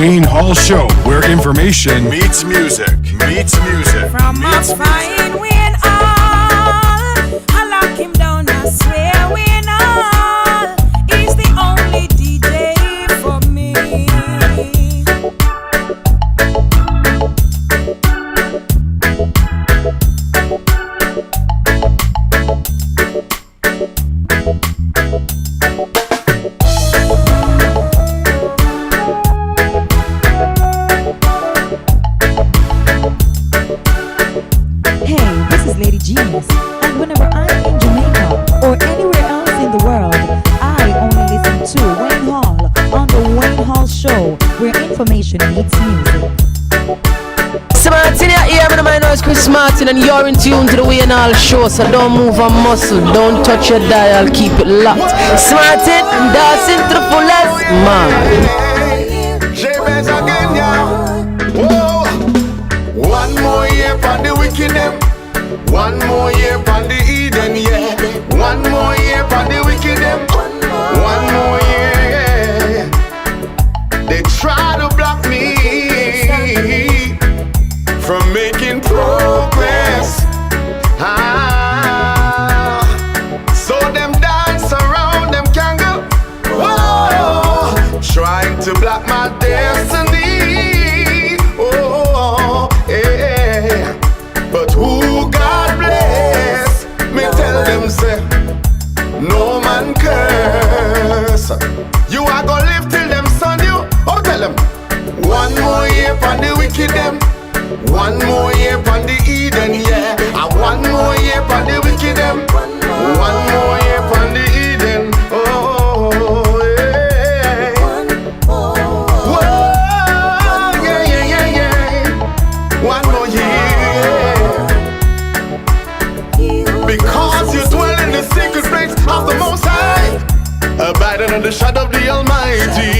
Wayne Hall Show, where information meets music. Meets music. From us fine Wayne Hall, I lock him down, I swear Wayne Hall is the only DJ for me. And whenever I'm in Jamaica or anywhere else in the world, I only listen to Wayne Hall on the Wayne Hall Show, where information meets music. Martin, you're here, my name is Chris Martin, and you're in tune to the Wayne Hall Show, so don't move a muscle, don't touch your dial, keep it locked. Smartin, dancing to the fullest, man. Jabez again, yeah. Whoa. One more year for the wicked them. One more year on the Eden, yeah. One more year on the wicked them. One more year, yeah. They try to block me from making progress. So them dance around, them can go. Whoa, trying to block my destiny. Oh, yeah. But who God bless, me tell them say, no man curse. You are gonna live till them son you. Oh, tell them, one more year on the wicked them. One more year on the Eden, yeah. One more year on the wicked them. One more year on the Eden. Oh, yeah. Whoa, yeah, yeah, yeah, yeah. One more year. Because you dwell in the secret place of the Most High, abiding under the shadow of the Almighty.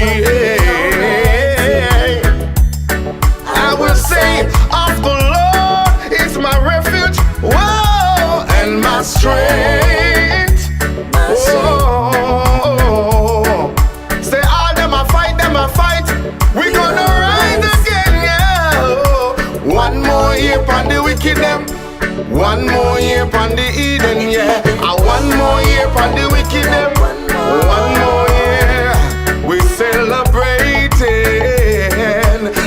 I will say, of the Lord is my refuge, whoa, and my strength. Whoa. Say, all them a fight, we gonna rise again, yeah. One more year on the wicked them. One more year on the Eden, yeah. One more year on the wicked them. One more year, we celebrating.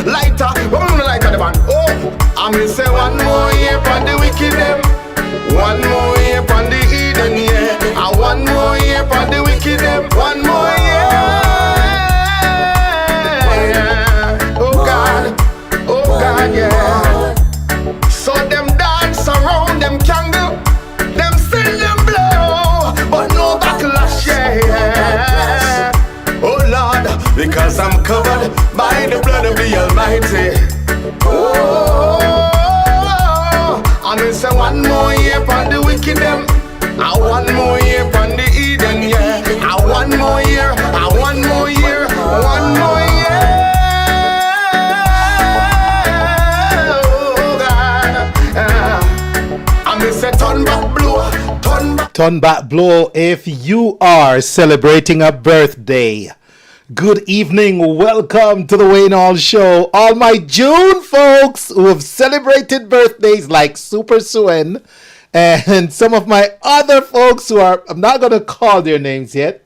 Lighter, we're lighter the man. Oh, I mean say one more year on the wicked them. One more year on the Eden, yeah. One more year on the wicked them. One more year. Oh God, yeah. So them dance around them candle, them sing them blow, but no backlash, yeah. Oh Lord, because I'm covered by the blood of the Almighty. Oh, I mean say one more year on the wicked them. One more year on the Eden, yeah. One more year, one more year, one more year. Turn back blow if you are celebrating a birthday. Good evening, welcome to the Wayne Hall Show. All my June folks who have celebrated birthdays like Super Suen, and some of my other folks who are, I'm not going to call their names yet,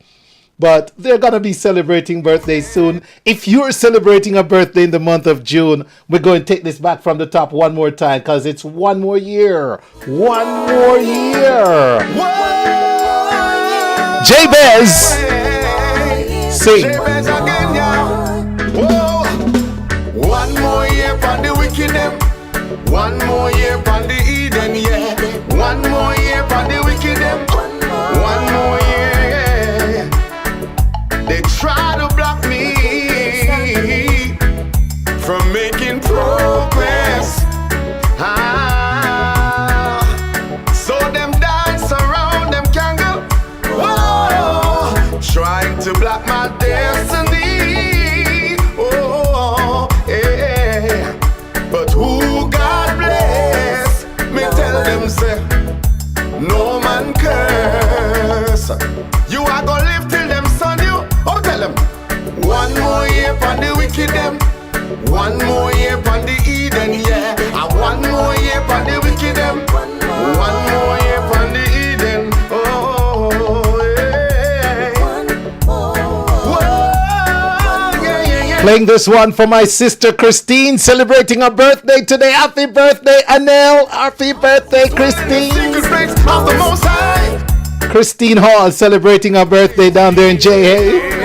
but they're going to be celebrating birthdays soon. If you're celebrating a birthday in the month of June, we're going to take this back from the top one more time because it's one more year. One more year. Jabez, sing. One more year on the wicked them. One more year on the Eden, yeah. One more year on the wicked them. One more year, yeah. They try to block me from making progress. So them dance around, them can go. Whoa, trying to block my destiny. Oh, yeah. But who God bless, me tell them say, no one more year on the Eden, yeah. One more year on the wicked them. One more year on the Eden. Oh, yeah. Whoa, yeah. Playing this one for my sister Christine, celebrating her birthday today. Happy birthday, Anel. Happy birthday, Christine. Secret place of the Most High. Christine Hall celebrating her birthday down there in J.A.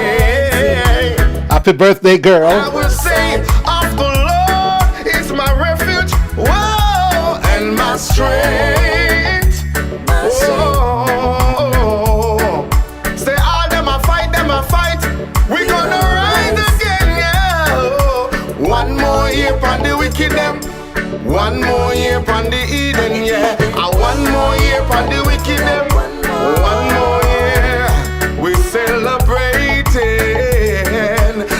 Happy birthday, I girl. will say, of the Lord is my refuge, whoa, and my strength. Whoa. Say all them a fight, we gonna rise again, yeah. One more year on the wicked them. One more year on the Eden, yeah. One more year on the wicked them. One more year, we celebrating.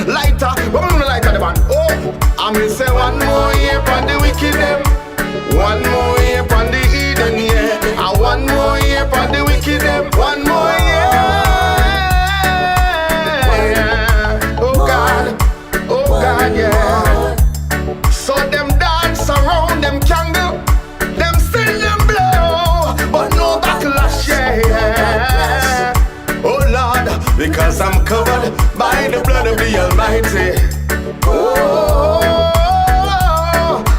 Lighter, what am I lighter the man? Oh, I'm gonna say one more year on the wicked them. One more year on the Eden, yeah. One more year on the wicked them. One more year. Oh God, yeah. So them dance around them candle, them sing them blow, but no backlash, yeah. Oh Lord, because I'm covered by the blood of the Almighty. Oh,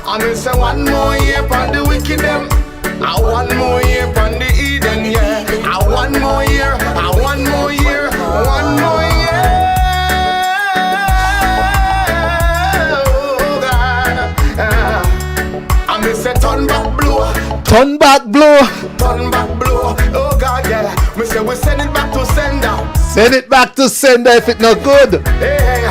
I'm gonna say one more year on the wicked them. One more year on the Eden, yeah. One more year, one more year, one more year. Oh God, I'm gonna say turn back blow. Turn back, blow. Turn back blow. Oh God, yeah. We say we send it back to sender. Send it back to sender if it not good. Hey,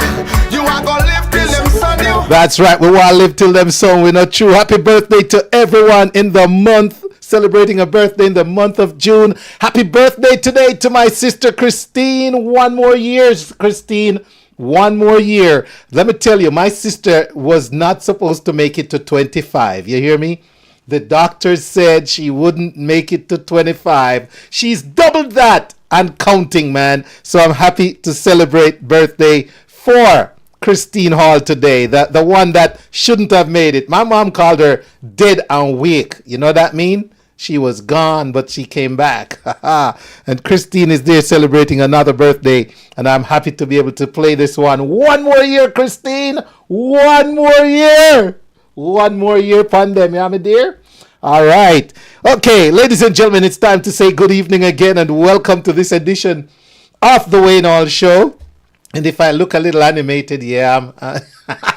you are gonna live till them son you. That's right, we want to live till them song. We're not true. Happy birthday to everyone in the month, celebrating a birthday in the month of June. Happy birthday today to my sister Christine. One more year, Christine. One more year. Let me tell you, my sister was not supposed to make it to 25. You hear me? The doctors said she wouldn't make it to 25. She's doubled that and counting, man. So I'm happy to celebrate birthday for Christine Hall today, the one that shouldn't have made it. My mom called her dead and wake. You know what that mean? She was gone, but she came back. And Christine is there celebrating another birthday, and I'm happy to be able to play this one. One more year, Christine. One more year. One more year, pandem, yeah, my dear? All right. Okay, ladies and gentlemen, it's time to say good evening again and welcome to this edition of the Wayne Hall Show. And if I look a little animated, yeah,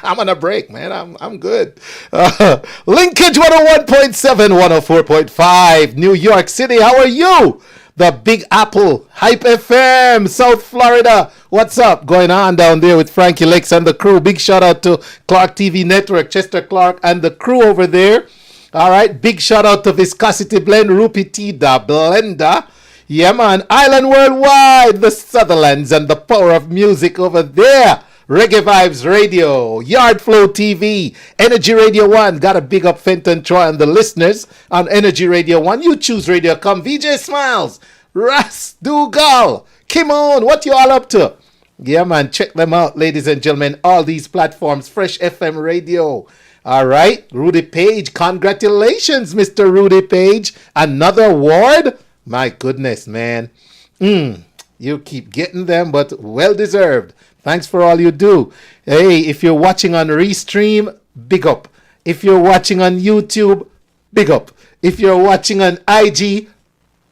I'm on a break, man. I'm good. Linkage 101.7, 104.5, New York City. How are you? The Big Apple, HypeFM, South Florida. What's up going on down there with Frankie Lex and the crew? Big shout out to Clark TV Network, Chester Clark and the crew over there. All right, big shout out to Viscosity Blend, Rupi Tea, the blender. Yeah, man. Island Worldwide, the Sutherlands, and the power of music over there. Reggae Vibes Radio, Yard Flow TV, Energy Radio 1. Got a big up Fenton Troy and the listeners on Energy Radio 1. You choose Radio. Come, VJ Smiles, Ras Dougal, Kimon. What you all up to? Yeah, man. Check them out, ladies and gentlemen. All these platforms. Fresh FM Radio. All right. Rudy Page. Congratulations, Mr. Rudy Page. Another award? My goodness, man. You keep getting them, but well deserved. Thanks for all you do. Hey, if you're watching on Restream, big up. If you're watching on YouTube, big up. If you're watching on IG,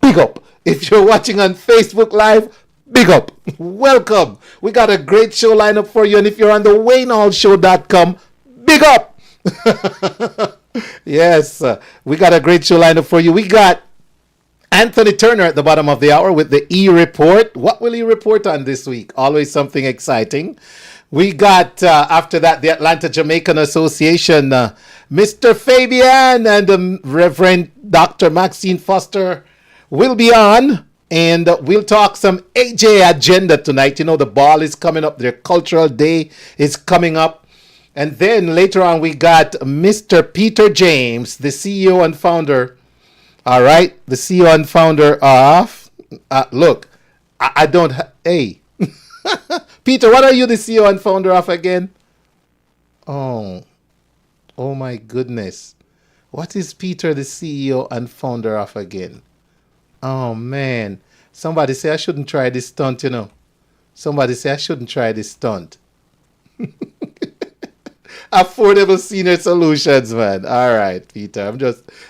big up. If you're watching on Facebook Live, big up. Welcome. We got a great show lineup for you. And if you're on the WayneHallShow.com, big up. Yes, we got a great show lineup for you. We got Anthony Turner at the bottom of the hour with the eReport. What will he report on this week? Always something exciting. We got, after that, the Atlanta Jamaican Association, Mr. Fabian and the Reverend Dr. Maxine Foster will be on. And we'll talk some AJ agenda tonight. You know, the ball is coming up. Their cultural day is coming up. And then later on, we got Mr. Peter James, the CEO and founder. All right, the CEO and founder of, look, I don't, hey, Peter, what are you the CEO and founder of again? Oh, oh my goodness. What is Peter, the CEO and founder of again? Oh man. Somebody say I shouldn't try this stunt, you know. Somebody say I shouldn't try this stunt. Affordable Senior Solutions, man. All right, Peter.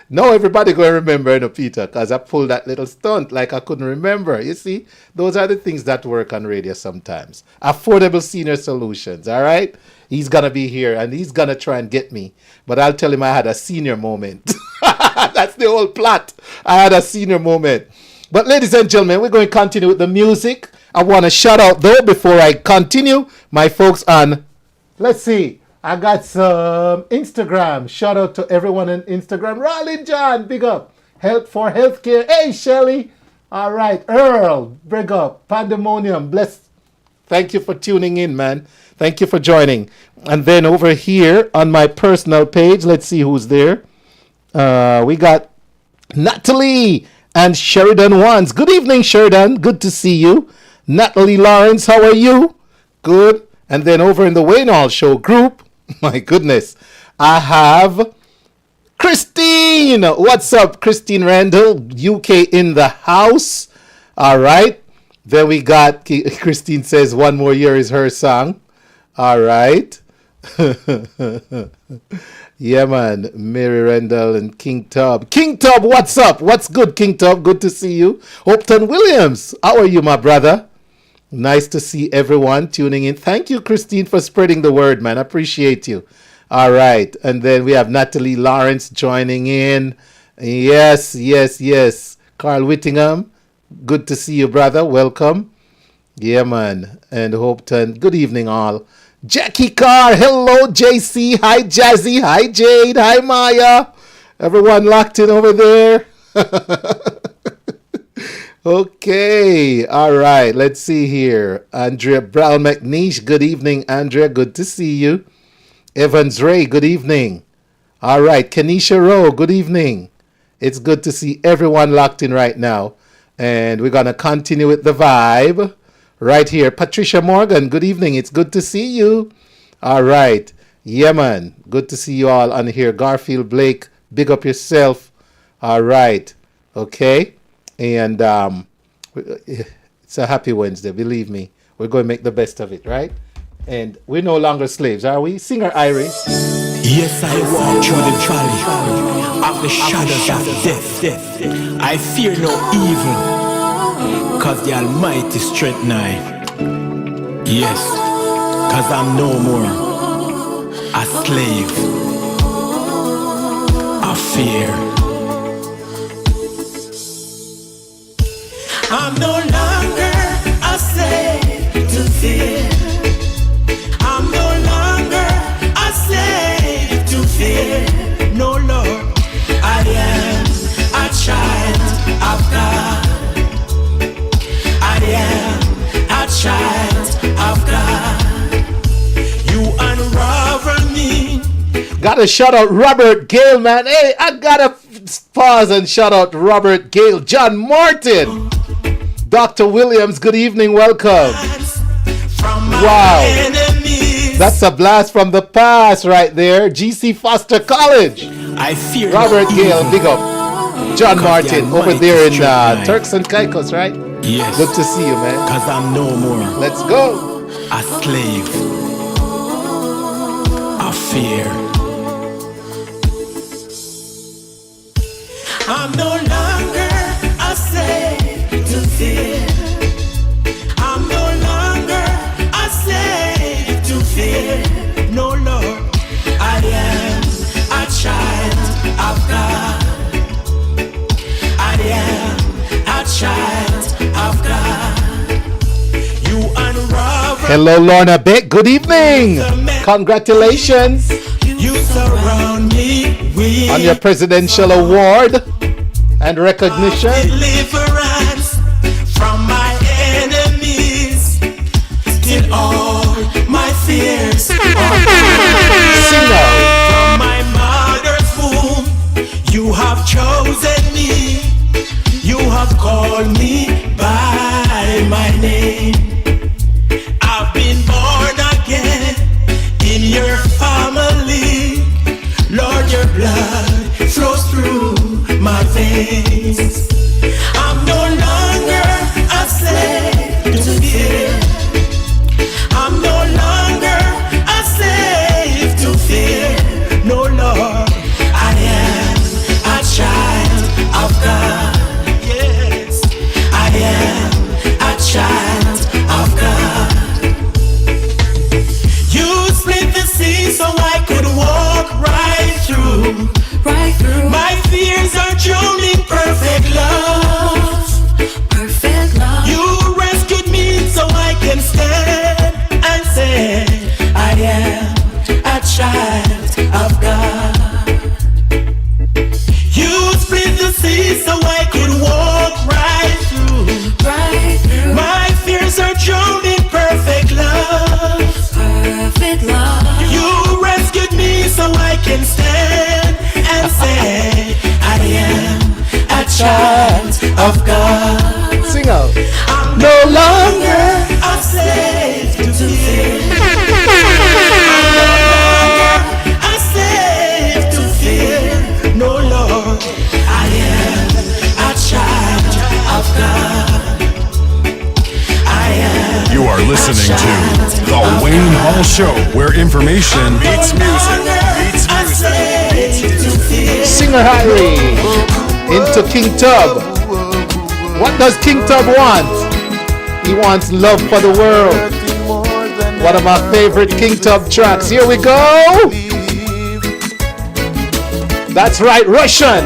Now everybody going to remember, you know, Peter, because I pulled that little stunt like I couldn't remember. You see, those are the things that work on radio sometimes. Affordable Senior Solutions, all right? He's going to be here and he's going to try and get me. But I'll tell him I had a senior moment. That's the whole plot. I had a senior moment. But ladies and gentlemen, we're going to continue with the music. I want to shout out, though, before I continue, my folks on, let's see, I got some Instagram. Shout out to everyone on Instagram. Rollin John, big up. Help for Healthcare. Hey, Shelly. All right. Earl, big up. Pandemonium, bless. Thank you for tuning in, man. Thank you for joining. And then over here on my personal page, let's see who's there. We got Natalie and Sheridan Wands. Good evening, Sheridan. Good to see you. Natalie Lawrence, how are you? Good. And then over in the Wayne Hall Show group, my goodness, I have Christine. What's up, Christine Randall, UK in the house. All right. Then we got, Christine says one more year is her song. All right. Yeah, man. Mary Randall and King Tub. King Tub, what's up? What's good, King Tub? Good to see you. Upton Williams, how are you, my brother? Nice to see everyone tuning in. Thank you, Christine, for spreading the word, man. I appreciate you. All right. And then we have Natalie Lawrence joining in. Yes. Carl Whittingham, good to see you, brother. Welcome. Yeah, man. And Hopeton, good evening, all. Jackie Carr, hello, JC. Hi, Jazzy. Hi, Jade. Hi, Maya. Everyone locked in over there. Okay, all right, let's see here. Andrea Brown McNeish, good evening, Andrea, good to see you. Evans Ray, good evening. All right, Kenisha Rowe, good evening. It's good to see everyone locked in right now. And we're going to continue with the vibe right here. Patricia Morgan, good evening. It's good to see you. All right, yeah, man, good to see you all on here. Garfield Blake, big up yourself. All right, okay. And it's a happy Wednesday, believe me. We're going to make the best of it, right? And we're no longer slaves, are we? Singer Iris. Yes, I walk through the valley of the shadows of death. I fear no evil, cause the Almighty strength nigh. Yes, cause I'm no more a slave of fear. I'm no longer a slave to fear. I'm no longer a slave to fear. No, Lord, I am a child of God. I am a child of God. You unravel me. Gotta shout out Robert Gale, man. Hey, I gotta pause and shout out Robert Gale. John Martin. Dr. Williams, good evening, welcome. Wow, that's a blast from the past right there. GC Foster College. I fear Robert Gale, big up. John Martin, over there in Turks and Caicos, right? Yes. Good to see you, man. Cause I'm no more Let's go. a slave of fear. I'm no longer a slave to fear. I'm no longer a slave to fear. No, Lord, I am a child of God. I am a child of God. You unravel. Hello, Lorna Beck, good evening. Congratulations You surround me with on your presidential award and recognition. deliverance from my enemies, till all my fears are Singer. from my mother's womb. You have chosen me, you have called me by my name. I've been born again in your family. ways. I'm no longer a slave to fear. I'm no longer a slave to fear. No, Lord, I am a child of God. Yes, I am a child of God. You split the sea so I could walk right through. My fears are drowned in perfect love. Perfect love. You rescued me so I can stand and say, I am a child of God. You split the sea so I could walk right through. My fears are drowned in perfect love. Perfect love. You rescued me so I can stand and say, I am a child of God. Sing out. I'm no longer a slave to fear. I'm no longer a slave to fear. No, Lord, I am a child of God. I am. You are listening to The Wayne Hall Show, where information meets music. Singer Harry into King Tub. What does King Tub want? He wants love for the world. One of my favorite King Tub tracks. Here we go. That's right, Russian.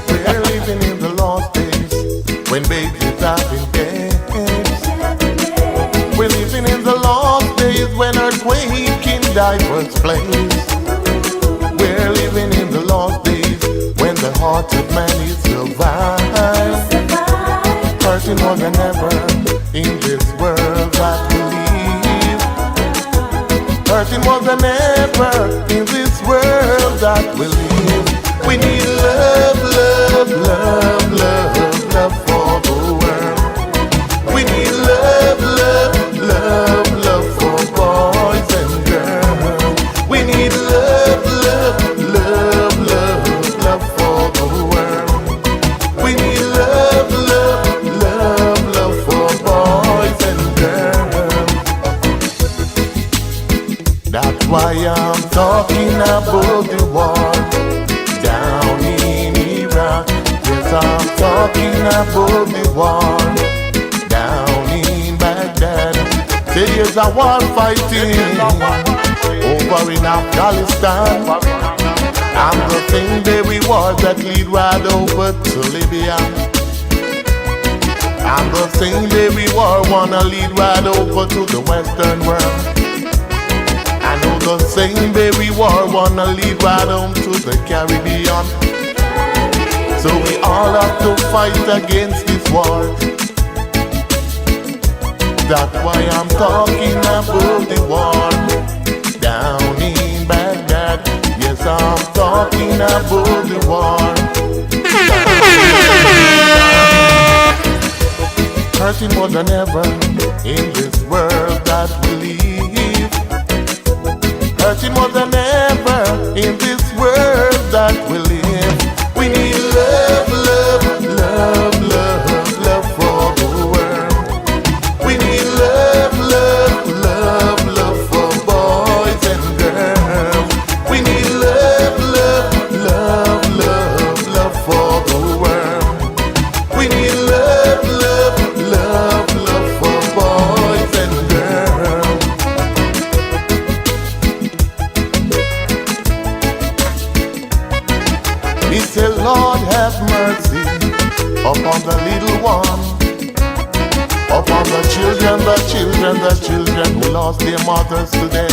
We're living in the lost days when babies have been games. We're living in the lost days when earthquake in diverse place. We're living in the lost days when the heart of man is survived. Hurting more than ever in this world that we live. Hurting more than ever in this world that we live. We need love, love, love, love, love for the world. We need love, love, love, love for boys and girls. We need love, love, love, love, love for the world. We need love, love, love, love for boys and girls. That's why I'm talking about the war down in Iraq. Yes, I'm talking about the war down in Baghdad. There's a war fighting over in Afghanistan. And the thing baby war that lead right over to Libya. And the thing baby war wanna lead right over to the Western world. I know the same baby war wanna lead right on to the Caribbean. So we all have to fight against this war. That's why I'm talking about the war down in Baghdad. Yes, I'm talking about the war. Hurting more than ever in this world that we live. Hurting more than ever in this world that we live. We need love, love, love, love, love for the world. We need love, love, love, love for boys and girls. We need love, love, love, love, love for the world. We need love, love, love, love for boys and girls. We say, Lord, have mercy upon the little one, upon the children, the children, the children who lost their mothers today.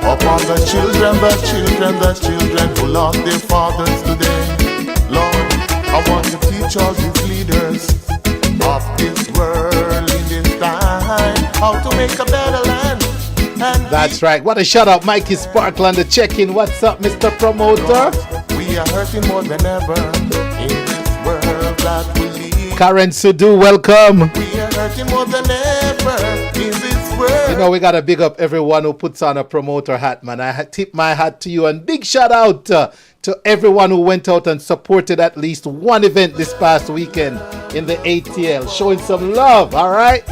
Upon the children, the children, the children who lost their fathers today. Lord, I want to teach all these leaders of this world in this time how to make a better land. And That's right. What a shout out, Mikey Sparkland, the check-in. What's up, Mr. Promoter? we are hurting more than ever in this world that we live. Karen Sudu, welcome. We are hurting more than ever in this You know, we got to big up everyone who puts on a promoter hat, man. I tip my hat to you, and big shout out to everyone who went out and supported at least one event this past weekend in the ATL, showing some love, all right?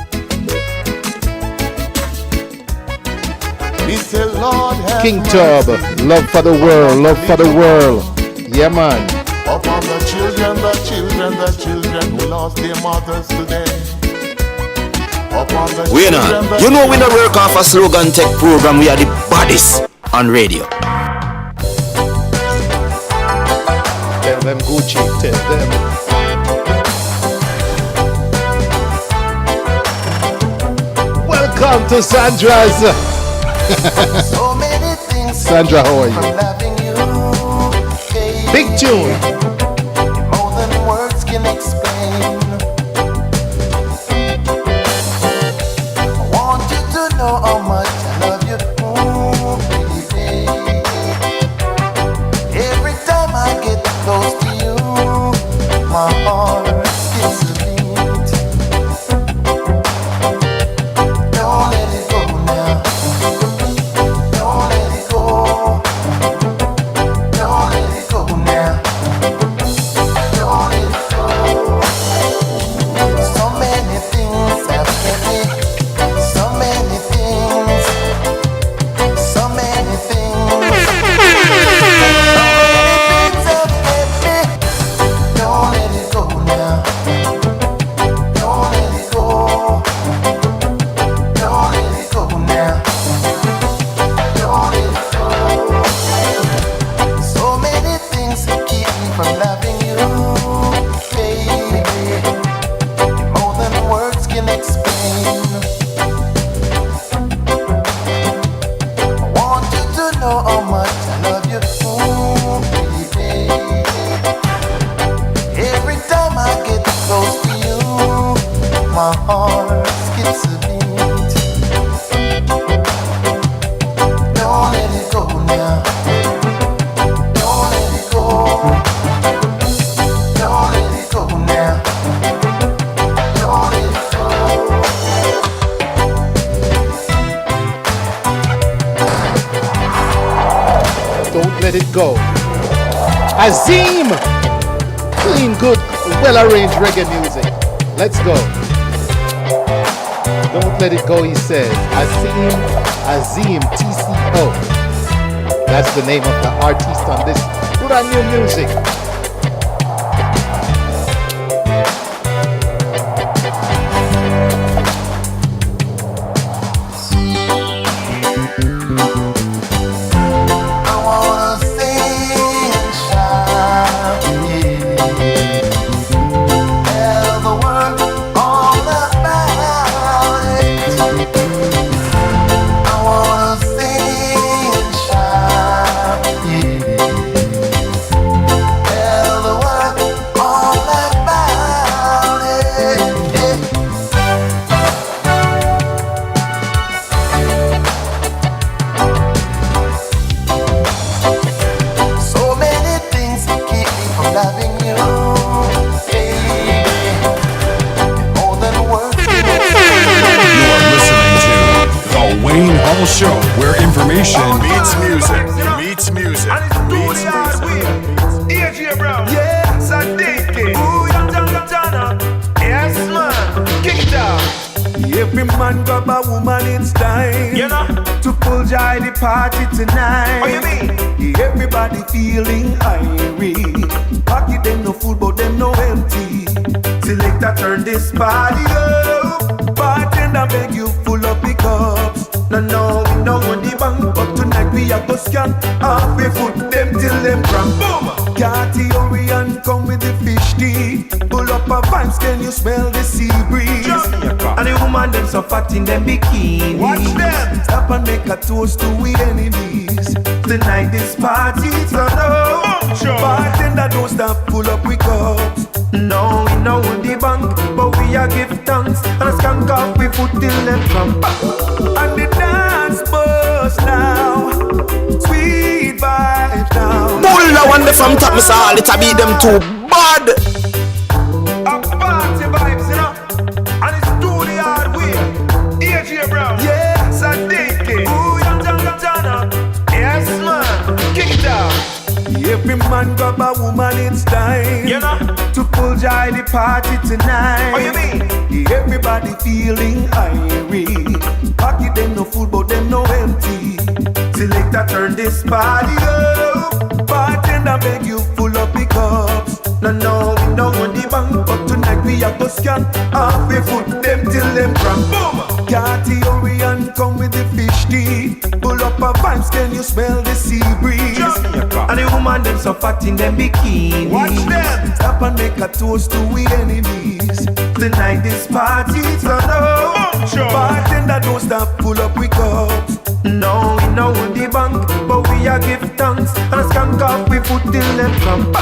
King Tub, love for the world, love for the world. Yeah, man. Upon the children who lost their mothers today. We not. You know we not work off a slogan tech program. We are the baddest on radio. Tell them Gucci, tell them. Welcome to Sandra's. So many things. Sandra, how are you? Big tune. More than words can explain. I want you to know how much I love you, baby. Every time I get close to you, my heart skips a beat. Don't let it go now. Don't let it go. Don't let it go now. Don't let it go. So many things have kept me. So many things. So many things. So many things have kept me. Don't let it go now. Don't let it go. Don't let it go now. Don't let it go. So many things keep me from loving you, baby. More than words can explain. I want you to know how much I love you, baby. Every time I get close to you, my heart skips a beat. Don't let it go now. Don't let it go. Don't let it go now. Don't let it go. Don't let it go. Azim! Clean, good, well-arranged reggae music. Let's go. Don't let it go, he says. Azim, TCO. That's the name of the artist on this brand new music. I wanna sing and shout, yeah. Tell the world all about it. I wanna sing and shout, yeah. Tell the world all about it. So many things keep me from loving you, baby. More than words can You are listening to The Wayne Hall Show, where information meets music. Meets music. Meets music. Yeah, Sadiki. Ooh, yes, man. Kick it out. Every man grab a woman, it's time. You know? To pull joy the party tonight. What you mean? Everybody feeling irie. Pocket them no food, but them no empty. Selector turn this party up. Bartender beg you full up the cups. No, we know on the bank, but tonight we are go scan. Half we foot them till them cramp. Boom! Catty hurry and come with the fish tea. Pull up a vines, can you smell the sea breeze? And the woman them so fat in them bikini. Watch them! Stop and make a toast to we enemies. Tonight this party turn up. Bartender don't stop, pull up we cups. No, we know on the bank, but we are give thanks. And a skank off we foot till them cramp. And the dance bus now. Sweet vibes now. Pull the one from top, Mr. Hall. It a beat them too bad. A party vibes, you know. And it's too the hard way. AJ Brown. Yeah. Every man grab a woman, it's time to full joy the party tonight. What you mean? Everybody feeling irie. Pocket them no full, but them no empty. Selector turn this party up. Bartender beg you full up the cups. No, we don't want the bank, but tonight we have to scan. Half we foot them till them cramp. Boom! Carty hurry and come with the fish tea. Pull up a vibes, can you smell the sea breeze? And the woman them so fat in them bikinis. Watch them! Stop and make a toast to we enemies. Tonight this party's on up. Bartender don't stop, pull up we cups. No, we know the bank, but we a give thanks. And skank off we foot till them cramp.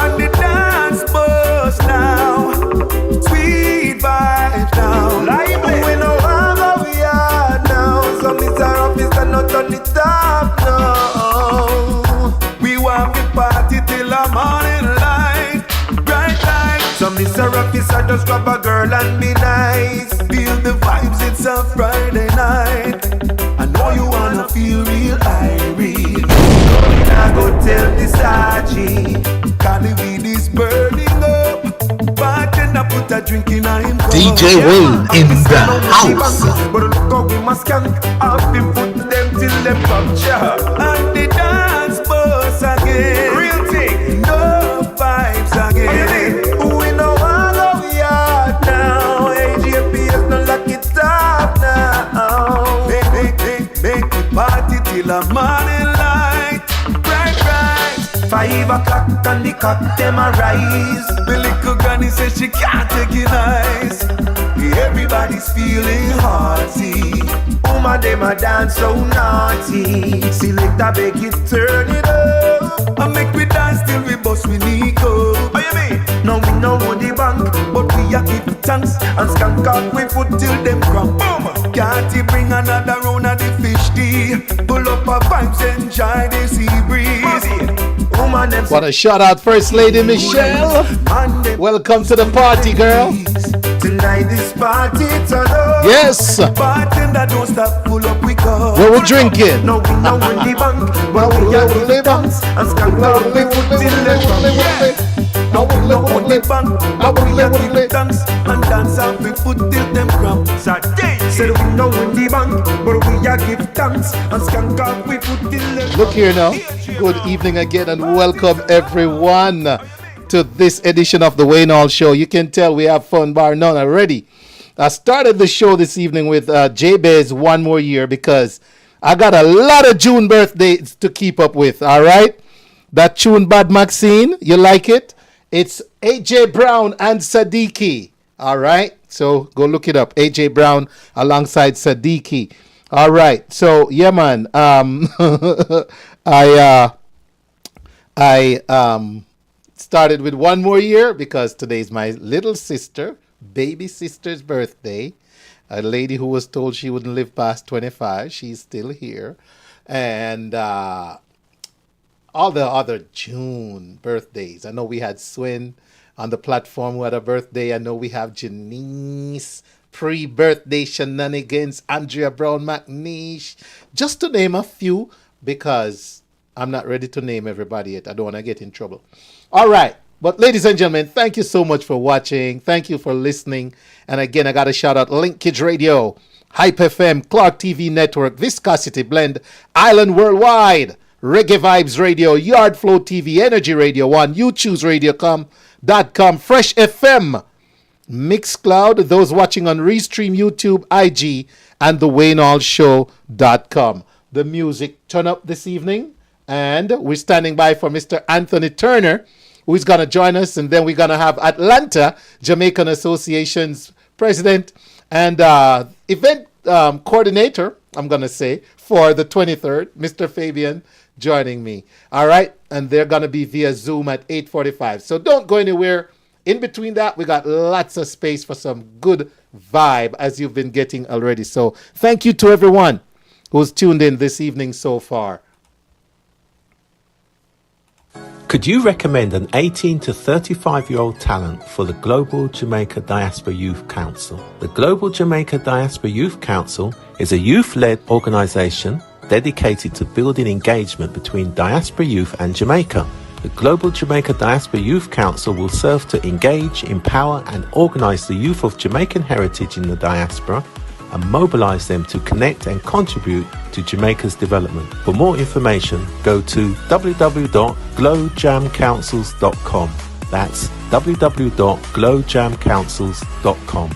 And the dance bus now, sweet vibes now. Lively. We know how we are now. Some is our office and not on the top now. We want the party till the morning light. Bright light. Some is our office and just grab a girl and be nice. Feel the vibes, it's a Friday night. I know you wanna feel real irate. I go tell the Sachi, cause the weed is burning up. Bartender put a drink in him cup. DJ Wayne in the house. But look how we must skank. I've been putting them till them puncture. And the dance bus again. Real thing. No vibes again. We know how we are now. AJPS no lock it up now. Make the party till the morning light. Bright. 5 o'clock and the cock them a rise. The little granny says she can't take it nice. Everybody's feeling hearty. Woman them a dance so naughty. Selector beg it, turn it up. And make we dance till we bust we Nico. What you mean? Now we know the bank, but we a give thanks. And skank out we foot till them cramp. Boom! Can't bring another round of the fish tea. Pull up a vibes, enjoy the sea breeze. Want to shout out First Lady Michelle. Welcome to the party, girl. Tonight this party turn up. Yes. Bartender don't stop, pull up we go. What we're drinking? No, we know in the bank, but we are in the banks. And skank out we put in the trunk. No, we know in the bank, but we are in the dance. And dance out we put till them cramp. Said we know in the bank, but we are give thanks. And skank out we put till them. Look here now. Good evening again and welcome everyone to this edition of the Wayne Hall Show. You can tell we have fun bar none already. I started the show this evening with J-Bez One More Year because I got a lot of June birthdays to keep up with, all right? That tune Bad Maxine, you like it? It's AJ Brown and Sadiki, all right? So go look it up, AJ Brown alongside Sadiki. All right, so yeah, man. I started with One More Year because today's my little sister, baby sister's birthday. A lady who was told she wouldn't live past 25. She's still here, and all the other June birthdays. I know we had Swin on the platform who had a birthday. I know we have Janice. Pre-birthday shenanigans, Andrea Brown McNeish, just to name a few, because I'm not ready to name everybody yet. I don't want to get in trouble. All right. But ladies and gentlemen, thank you so much for watching. Thank you for listening. And again, I got to shout out Linkage Radio, HypeFM, Clark TV Network, Viscosity Blend, Island Worldwide, Reggae Vibes Radio, Yard Flow TV, Energy Radio 1, YouChooseRadio.com, Fresh FM, Mixcloud, those watching on Restream, YouTube, IG, and the WayneHallShow.com. The music turn up this evening, and we're standing by for Mr. Anthony Turner, who is going to join us, and then we're going to have Atlanta Jamaican Association's president and event coordinator, I'm going to say, for the 23rd, Mr. Fabian, joining me. All right, and they're going to be via Zoom at 8:45. So don't go anywhere. In between that, we got lots of space for some good vibe, as you've been getting already. So thank you to everyone who's tuned in this evening so far. Could you recommend an 18 to 35-year-old talent for the Global Jamaica Diaspora Youth Council? The Global Jamaica Diaspora Youth Council is a youth-led organisation dedicated to building engagement between diaspora youth and Jamaica. The Global Jamaica Diaspora Youth Council will serve to engage, empower and organise the youth of Jamaican heritage in the diaspora and mobilise them to connect and contribute to Jamaica's development. For more information, go to www.glowjamcouncils.com. That's www.glowjamcouncils.com.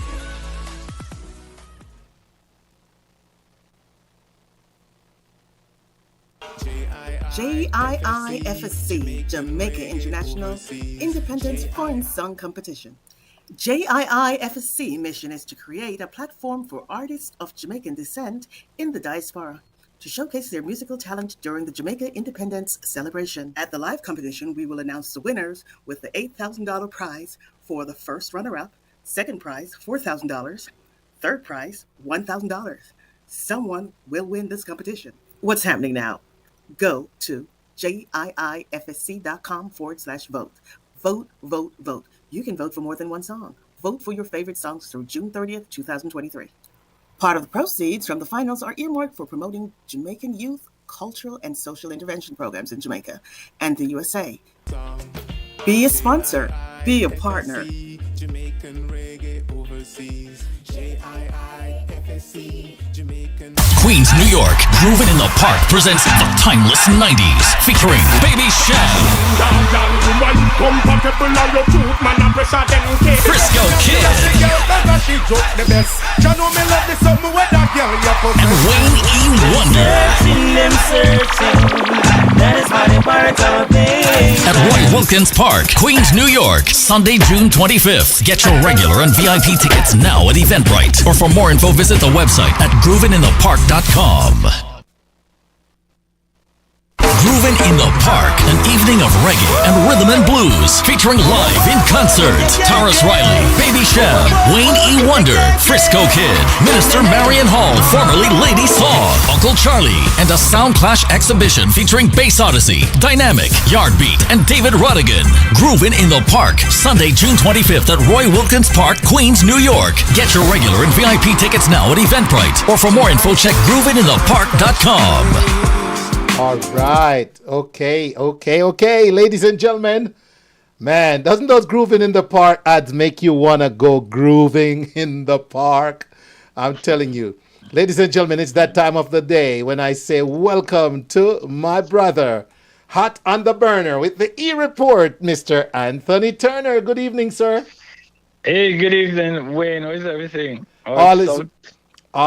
JIIFSC, Jamaica International Independent Foreign Song Competition. JIIFSC mission is to create a platform for artists of Jamaican descent in the diaspora to showcase their musical talent during the Jamaica Independence celebration. At the live competition, we will announce the winners with the $8,000 prize for the first runner-up, second prize $4,000, third prize $1,000. Someone will win this competition. What's happening now? Go to JIIFSC.com/vote. Vote, vote, vote. You can vote for more than one song. Vote for your favorite songs through June 30th, 2023. Part of the proceeds from the finals are earmarked for promoting Jamaican youth, cultural, and social intervention programs in Jamaica and the USA. Be a sponsor. Be a partner. Jamaican reggae overseas. JIIFSC, Jamaican. Queens, New York, Groovin' in the Park presents the timeless 90s, featuring Baby Chef, Frisco Kid, and Wayne E. Wonder. At Roy Wilkins Park, Queens, New York, Sunday, June 25th. Get your regular and VIP tickets now at Eventbrite. Or for more info, visit the website at groovinginthepark.com. Groovin' in the Park, an evening of reggae and rhythm and blues, featuring live in concert Taurus Riley, Baby Chef, Wayne E. Wonder, Frisco Kid, Minister Marion Hall, formerly Lady Song, Uncle Charlie, and a Sound Clash exhibition featuring Bass Odyssey, Dynamic, Yardbeat, and David Rodigan. Groovin' in the Park, Sunday, June 25th at Roy Wilkins Park, Queens, New York. Get your regular and VIP tickets now at Eventbrite, or for more info, check groovinginthepark.com. All right. Okay. Ladies and gentlemen. Man, doesn't those Grooving in the Park ads make you want to go grooving in the park? I'm telling you. Ladies and gentlemen, it's that time of the day when I say welcome to my brother, hot on the burner with the eReport, Mr. Anthony Turner. Good evening, sir. Hey, good evening, Wayne. How is everything? All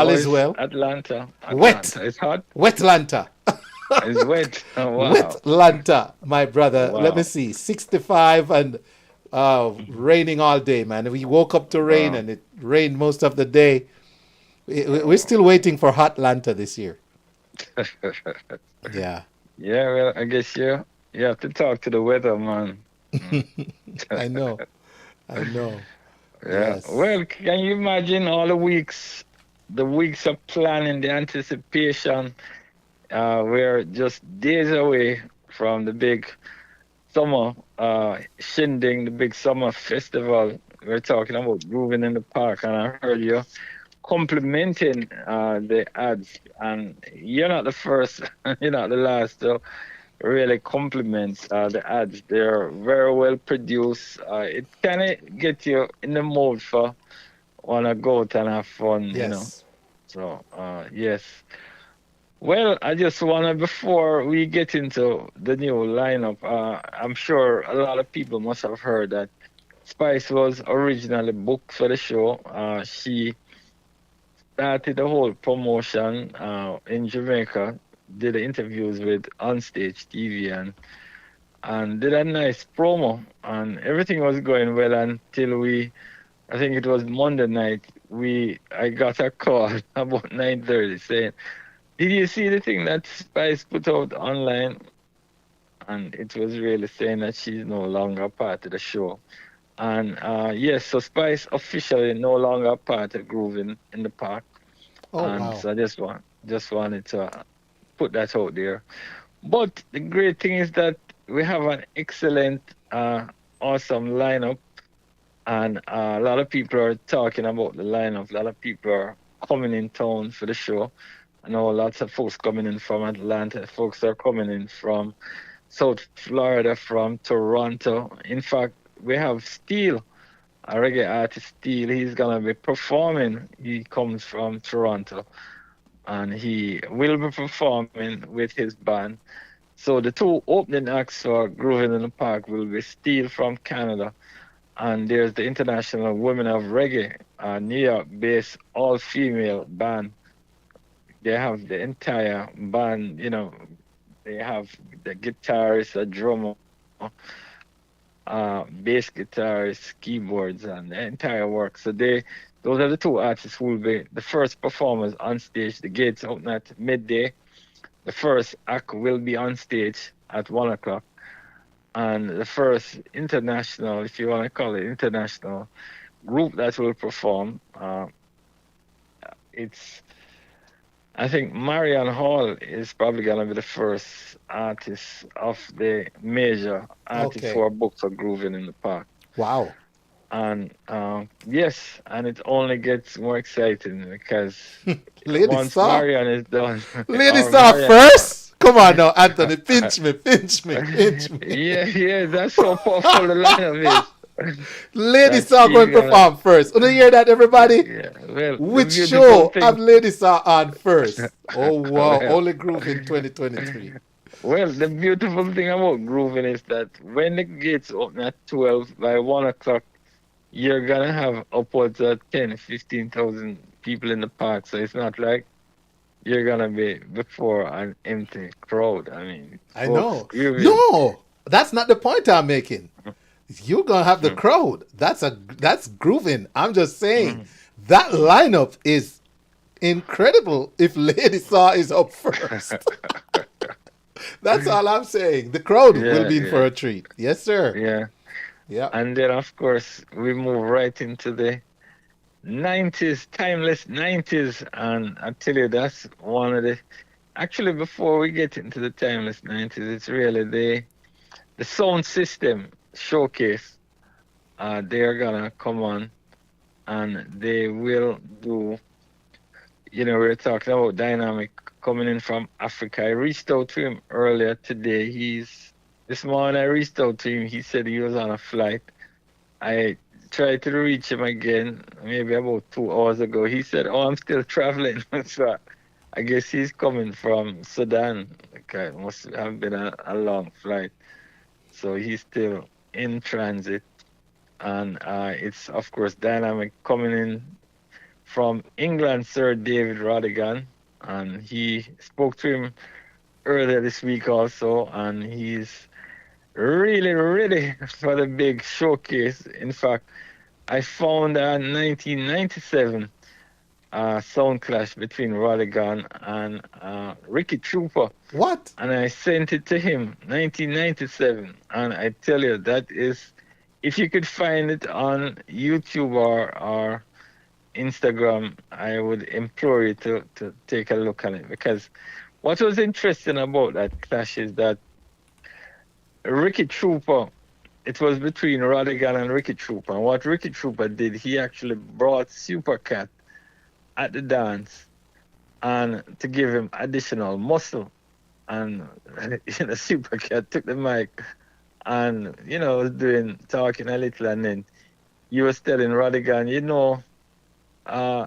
is well. Atlanta. Wet. It's hot. Wetlanta. It's wet. Oh, wow. Wetlanta, my brother. Wow. Let me see. 65 and raining all day, man. We woke up to rain and it rained most of the day. We're still waiting for Hotlanta this year. Yeah. Yeah, well, I guess you have to talk to the weather, man. I know. Yeah. Yes. Well, can you imagine all the weeks of planning, the anticipation? We're just days away from the big summer shindig, the big summer festival. We're talking about Grooving in the Park, and I heard you complimenting the ads, and you're not the first, you're not the last to really compliment the ads. They're very well produced. It kind of gets you in the mood for want to go out and have fun, you know. So, yes. Well, I just want to, before we get into the new lineup, I'm sure a lot of people must have heard that Spice was originally booked for the show. She started the whole promotion in Jamaica, did the interviews with Onstage TV and did a nice promo, and everything was going well until I think it was Monday night, I got a call about 9:30 saying, "Did you see the thing that Spice put out online?" And it was really saying that she's no longer part of the show. And yes, so Spice officially no longer part of Grooving in the Park. Oh, wow. So I just wanted to put that out there. But the great thing is that we have an excellent, awesome lineup. And a lot of people are talking about the lineup. A lot of people are coming in town for the show. I know lots of folks coming in from Atlanta. Folks are coming in from South Florida from Toronto. In fact, we have Steel, a reggae artist Steel. He's gonna be performing. He comes from Toronto, and he will be performing with his band. So the two opening acts for Grooving in the Park will be Steel from Canada, and there's the International Women of Reggae, a New York-based all-female band. They have the entire band, they have the guitarist, a drummer, bass guitarist, keyboards, and the entire work. So those are the two artists who will be the first performers on stage. The gates open at midday. The first act will be on stage at 1 o'clock. And the first international, if you want to call it international, group that will perform, I think Marianne Hall is probably going to be the first artist of the major artists who are booked for Grooving in the Park. Wow. And yes, and it only gets more exciting because Ladies Star. Marianne is done. Ladies Star first? Come on now, Anthony, pinch me. Yeah, that's how powerful the lineup is. Lady Star going to perform first. Want to hear that, everybody? Yeah, well, which show have Lady Star on first? Oh, wow. Only Grooving 2023. Well, the beautiful thing about Grooving is that when the gates open at 12, by 1 o'clock, you're going to have upwards of 10, 15,000 people in the park. So it's not like you're going to be before an empty crowd. I mean, I know. No, that's not the point I'm making. You're going to have the crowd. That's Grooving. I'm just saying that lineup is incredible if Lady Saw is up first. That's all I'm saying. The crowd will be in for a treat. Yes, sir. Yeah. And then, of course, we move right into the 90s, timeless 90s. And I tell you, that's one of the... Actually, before we get into the timeless 90s, it's really the sound system showcase. They're going to come on and they will do... we're talking about Dynamic coming in from Africa. I reached out to him earlier today. This morning I reached out to him. He said he was on a flight. I tried to reach him again, maybe about 2 hours ago. He said, I'm still traveling. So I guess he's coming from Sudan. It must have been a long flight. So he's still in transit. And it's, of course, Dynamic coming in from England, Sir David Rodigan. And he spoke to him earlier this week also. And he's really ready for the big showcase. In fact, I found a 1997 sound clash between Rodigan and Ricky Trooper. What? And I sent it to him, 1997. And I tell you, that is, if you could find it on YouTube or Instagram, I would implore you to take a look at it. Because what was interesting about that clash is that Ricky Trooper, it was between Rodigan and Ricky Trooper. And what Ricky Trooper did, he actually brought Supercat at the dance and to give him additional muscle. And Supercat took the mic and was talking a little, and then he was telling Rodigan, I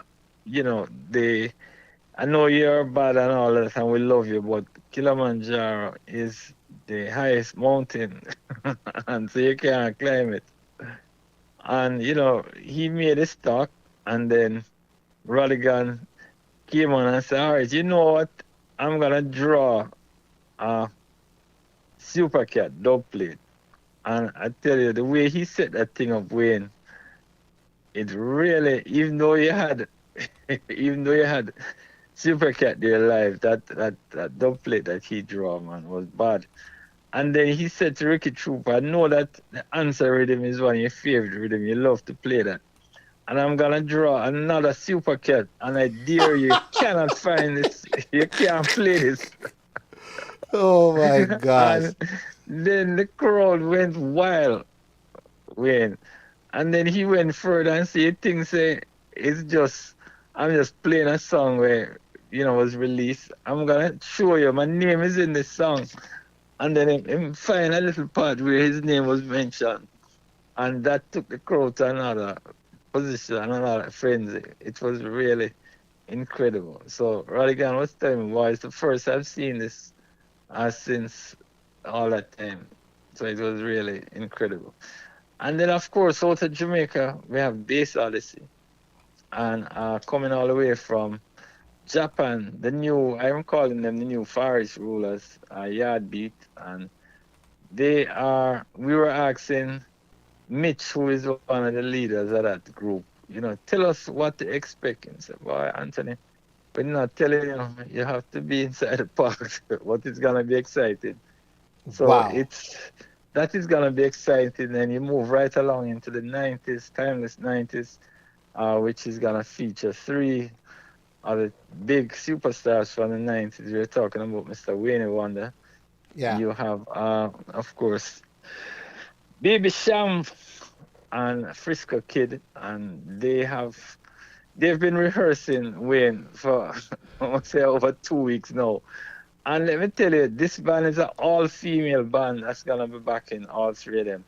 know you're bad and all that, and we love you, but Kilimanjaro is the highest mountain, and so you can't climb it. And, he made a talk, and then Rodigan came on and said, all right, you know what? I'm going to draw a Supercat dub plate. And I tell you, the way he set that thing up, Wayne, it really, even though you had Supercat there live, that dub plate that he drew, man, was bad. And then he said to Ricky Trooper, I know that the answer rhythm is one of your favorite rhythm. You love to play that. And I'm going to draw another Supercat. And I dare you, cannot find this. You can't play this. Oh, my gosh. And then the crowd went wild, Wayne. And then he went further and said, I'm just playing a song where, was released. I'm going to show you, my name is in this song. And then him find a little part where his name was mentioned. And that took the crowd to another position, another frenzy. It was really incredible. So Radigan was telling me, boy, it's the first I've seen this since all that time. So it was really incredible. And then, of course, out of Jamaica, we have Bass Odyssey. And coming all the way from Japan, I'm calling them the new Far East rulers, Yard Beat. And we were asking Mitch, who is one of the leaders of that group, tell us what to expect. And said, boy, Anthony, we're not telling you, you have to be inside the park. What is going to be exciting. So Wow. that is going to be exciting. And you move right along into the 90s, timeless 90s, which is going to feature 3 of the big superstars from the 90s. We're talking about Mr. Wayne Wonder. Yeah. You have, of course, Baby Sham and Frisco Kid, and they've been rehearsing Wayne for I want to say over 2 weeks now. And let me tell you, this band is an all-female band that's gonna be backing all 3 of them.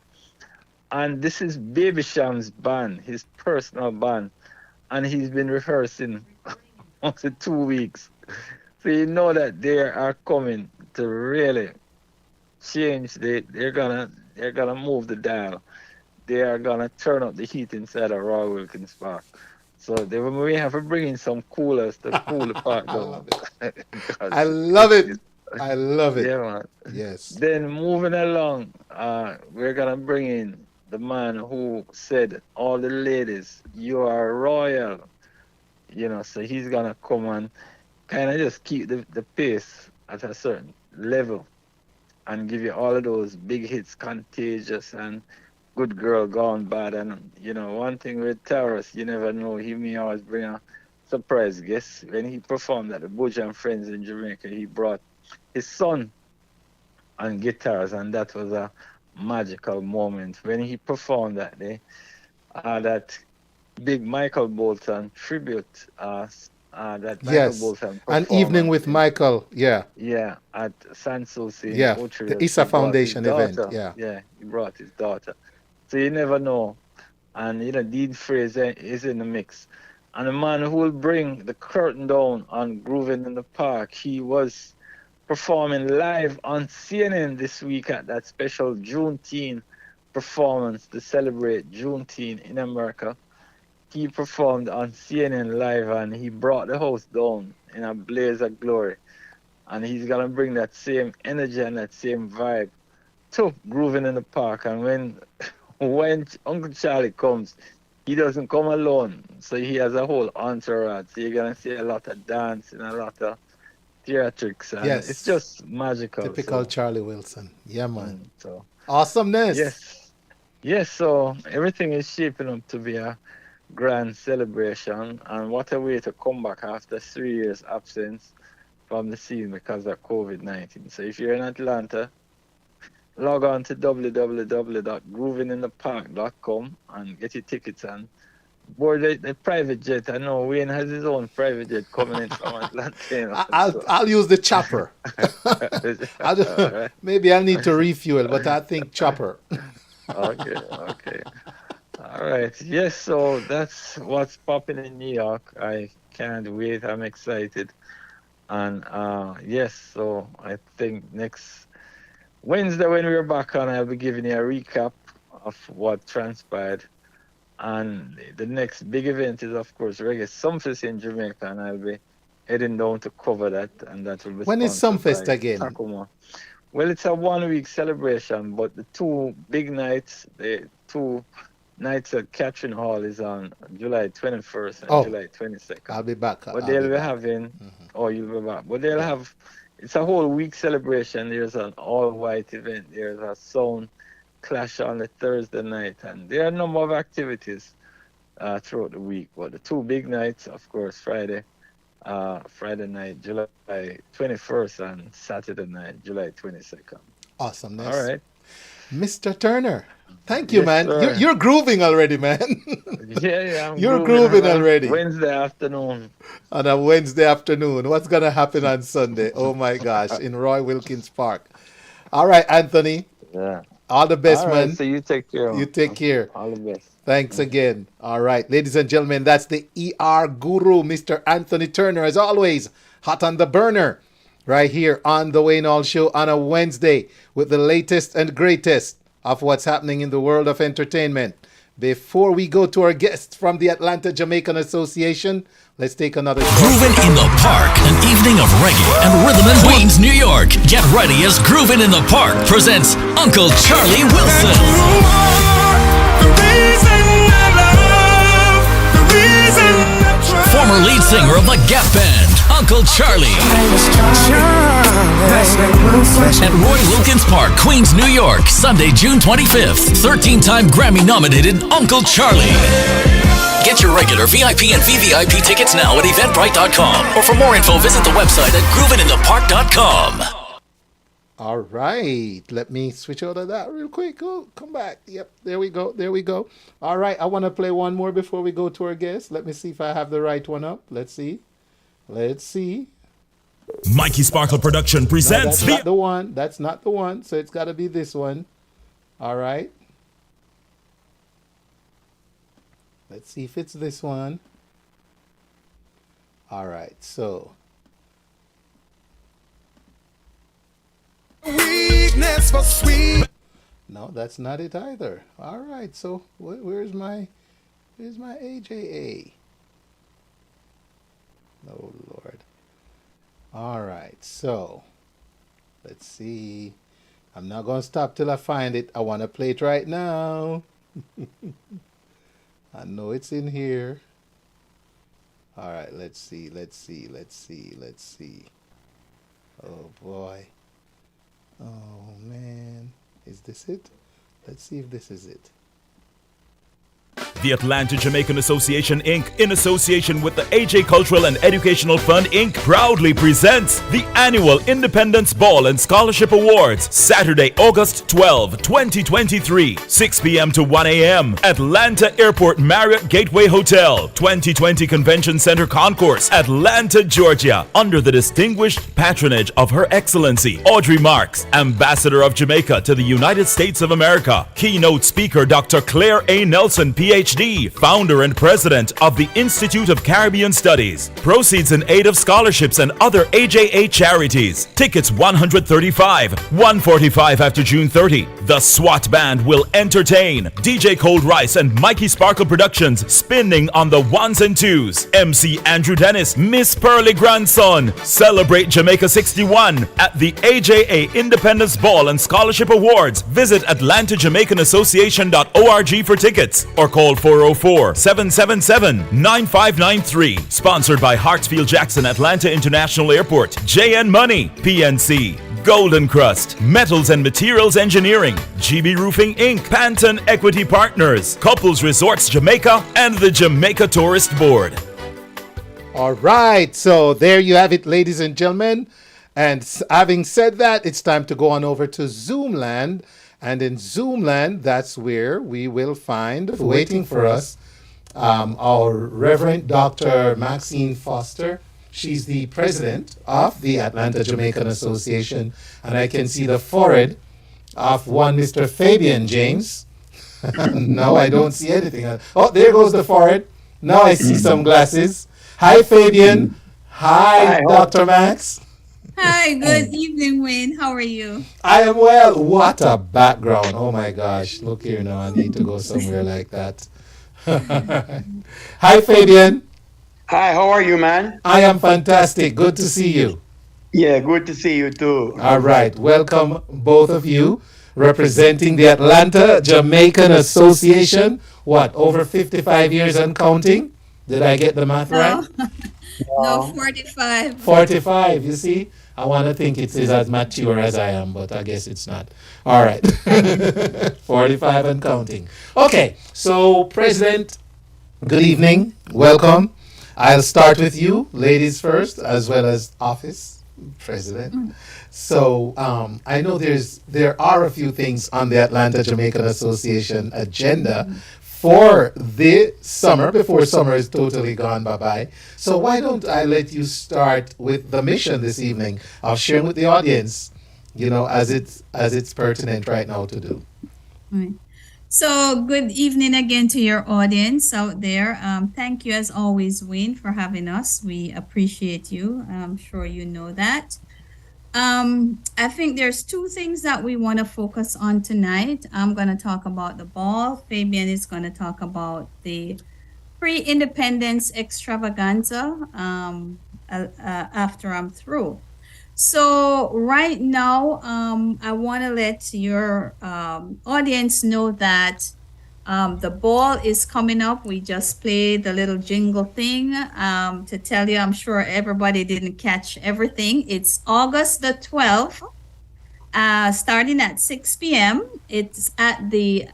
And this is Baby Sham's band, his personal band, and he's been rehearsing almost 2 weeks. So you know that they are coming to really change. They're gonna move the dial. They are gonna turn up the heat inside of Roy Wilkins Park. So we have to bring in some coolers to cool the park down. I love it. I love it. Yeah, man. Yes. Then moving along, we're gonna bring in the man who said, "All the ladies, you are royal." So he's gonna come and kind of just keep the pace at a certain level and give you all of those big hits, Contagious and Good Girl Gone Bad. And, one thing with Taurus, you never know, he may always bring a surprise guest. When he performed at the Buja and Friends in Jamaica, he brought his son on guitars, and that was a magical moment. When he performed that day, that big Michael Bolton tribute, that Michael Yes. Bolton An evening with Michael. Yeah. Yeah, at San Souci. Yeah. Outreach. The Issa He brought Foundation his event. daughter. Yeah. Yeah, he brought his daughter. So you never know. And, Dean Fraser is in the mix. And the man who will bring the curtain down on Grooving in the Park, he was performing live on CNN this week at that special Juneteenth performance to celebrate Juneteenth in America. He performed on CNN live and he brought the house down in a blaze of glory. And he's going to bring that same energy and that same vibe to Grooving in the Park. And when Uncle Charlie comes, he doesn't come alone. So he has a whole entourage. So you're going to see a lot of dancing, a lot of theatrics. And Yes. it's just magical. Typical Charlie Wilson. Yeah, man. So Awesomeness. Yes, so everything is shaping up to be a grand celebration, and what a way to come back after 3 years absence from the scene because of COVID-19. So if you're in Atlanta, log on to www.groovinginthepark.com and get your tickets and board the private jet. I know Wayne has his own private jet coming in from Atlanta. I'll use the chopper. Maybe I'll need to refuel, but I think chopper. Okay. All right. Yes, so that's what's popping in New York. I can't wait. I'm excited. And yes, so I think next Wednesday when we're back on, I'll be giving you a recap of what transpired. And the next big event is, of course, Reggae Sumfest in Jamaica, and I'll be heading down to cover that. And that will be When is sponsored Sumfest by again? Takuma. Well, it's a 1 week celebration, but the 2 big nights, the 2 nights at Catherine Hall is on July 21st and July 22nd. I'll be back. But they'll be having, you'll be back. But they'll have, it's a whole week celebration. There's an all-white event. There's a sound clash on the Thursday night. And there are a number of activities throughout the week. But the 2 big nights, of course, Friday night, July 21st, and Saturday night, July 22nd. Awesomeness. All right. Mr. Turner, thank you, Yes, man. sir. You're grooving already, man. Yeah, You're grooving on a already. Wednesday afternoon. On a Wednesday afternoon. What's going to happen on Sunday? Oh, my gosh, in Roy Wilkins Park. All right, Anthony. Yeah. All the best, All right, man. so you take care. You take care. All the best. Thanks again. All right, ladies and gentlemen, that's the ER guru, Mr. Anthony Turner, as always, hot on the burner, right here on the Wayne Hall Show on a Wednesday with the latest and greatest of what's happening in the world of entertainment. Before we go to our guests from the Atlanta Jamaican Association, let's take another Groovin' in the Park, an evening of reggae and rhythm in Queens, New York. Get ready as Groovin' in the Park presents Uncle Charlie Wilson. Former lead singer of the Gap Band, Uncle Charlie. At Roy Wilkins Park, Queens, New York, Sunday, June 25th. 13-time Grammy-nominated Uncle Charlie. Get your regular VIP and VVIP tickets now at eventbrite.com. Or for more info, visit the website at groovininthepark.com. All right, let me switch out of that real quick. Oh, come back. Yep, there we go. There we go. All right, I want to play one more before we go to our guest. Let me see if I have the right one up. Let's see. Let's see. Mikey Sparkle Production presents that's not the one. That's not the one. So it's got to be this one. All right. Let's see if it's this one. All right, so. Weakness for sweet. No, that's not it either. All right, so where's my AJA? Oh Lord. All right, so let's see. I'm not gonna stop till I find it. I want to play it right now. I know it's in here. All right, let's see. Oh boy. Oh man, is this it? Let's see if this is it. The Atlanta Jamaican Association, Inc., in association with the AJ Cultural and Educational Fund, Inc., proudly presents the annual Independence Ball and Scholarship Awards, Saturday, August 12, 2023, 6 p.m. to 1 a.m., Atlanta Airport Marriott Gateway Hotel, 2020 Convention Center Concourse, Atlanta, Georgia, under the distinguished patronage of Her Excellency Audrey Marks, Ambassador of Jamaica to the United States of America. Keynote speaker Dr. Claire A. Nelson, PhD, founder and president of the Institute of Caribbean Studies. Proceeds in aid of scholarships and other AJA charities. Tickets $135, $145 after June 30. The SWAT Band will entertain. DJ Cold Rice and Mikey Sparkle Productions spinning on the ones and twos. MC Andrew Dennis, Miss Pearly Grandson. Celebrate Jamaica 61 at the AJA Independence Ball and Scholarship Awards. Visit AtlantaJamaicanAssociation.org for tickets or call 404-777-9593. Sponsored by Hartsfield Jackson Atlanta International Airport, JN Money, PNC, Golden Crust, Metals and Materials Engineering, GB Roofing Inc., Panton Equity Partners, Couples Resorts Jamaica, and the Jamaica Tourist Board. All right, so there you have it, ladies and gentlemen. And having said that, it's time to go on over to Zoomland. And in Zoomland, that's where we will find, waiting for us, our Reverend Dr. Maxine Foster. She's the president of the Atlanta Jamaican Association. And I can see the forehead of one Mr. Fabian James. No, I don't see anything. Oh, there goes the forehead. Now I see some glasses. Hi, Fabian. Hi, Dr. Max. Hi, good evening, Wayne. How are you? I am well. What a background. Oh my gosh. Look here now. I need to go somewhere like that. Hi, Fabian. Hi, how are you, man? I am fantastic. Good to see you. Yeah, good to see you too. All right. Welcome, both of you, representing the Atlanta Jamaican Association. What, over 55 years and counting? Did I get the math right? No, 45. 45, you see? I want to think it is as mature as I am, but I guess it's not. All right. 45 and counting. Okay, so President, good evening. Welcome. I'll start with you, ladies first, as well as Office President. So I know there are a few things on the Atlanta Jamaican Association agenda for the summer, before summer is totally gone bye-bye. So why don't I let you start with the mission this evening of sharing with the audience as it's pertinent right now to do. Right. So, good evening again to your audience out there. Thank you, as always, Wayne, for having us. We appreciate you. I'm sure you know that. I think there's two things that we want to focus on tonight. I'm going to talk about the ball. Fabian is going to talk about the pre-independence extravaganza after I'm through. So right now, I want to let your audience know that the ball is coming up. We just played the little jingle thing to tell you. I'm sure everybody didn't catch everything. It's August the 12th, starting at 6 p.m. It's at the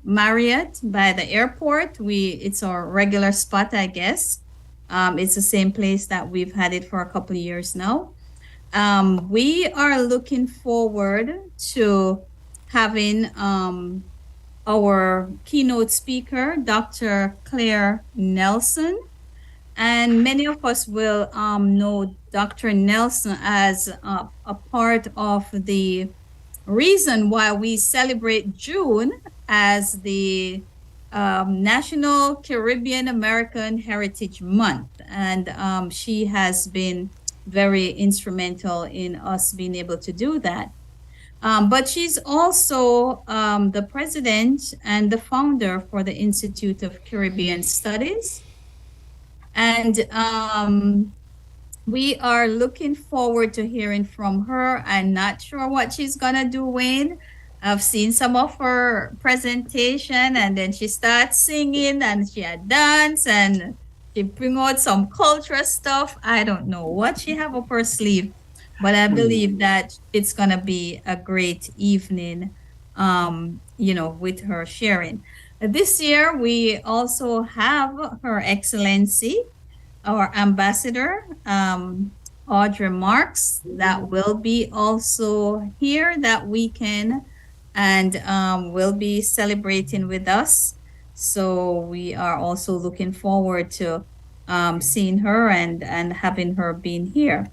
Marriott by the airport. It's our regular spot, I guess. It's the same place that we've had it for a couple of years now. We are looking forward to having our keynote speaker, Dr. Claire Nelson. And many of us will know Dr. Nelson as a part of the reason why we celebrate June as the National Caribbean American Heritage Month. And she has been very instrumental in us being able to do that. But she's also the president and the founder for the Institute of Caribbean Studies. And we are looking forward to hearing from her. I'm not sure what she's going to do, Wayne. I've seen some of her presentation, and then she starts singing and she had dance and she bring out some cultural stuff. I don't know what she have up her sleeve, but I believe that it's going to be a great evening, with her sharing. This year, we also have Her Excellency, our ambassador, Audrey Marks, that will be also here that weekend and will be celebrating with us. So we are also looking forward to seeing her and having her being here.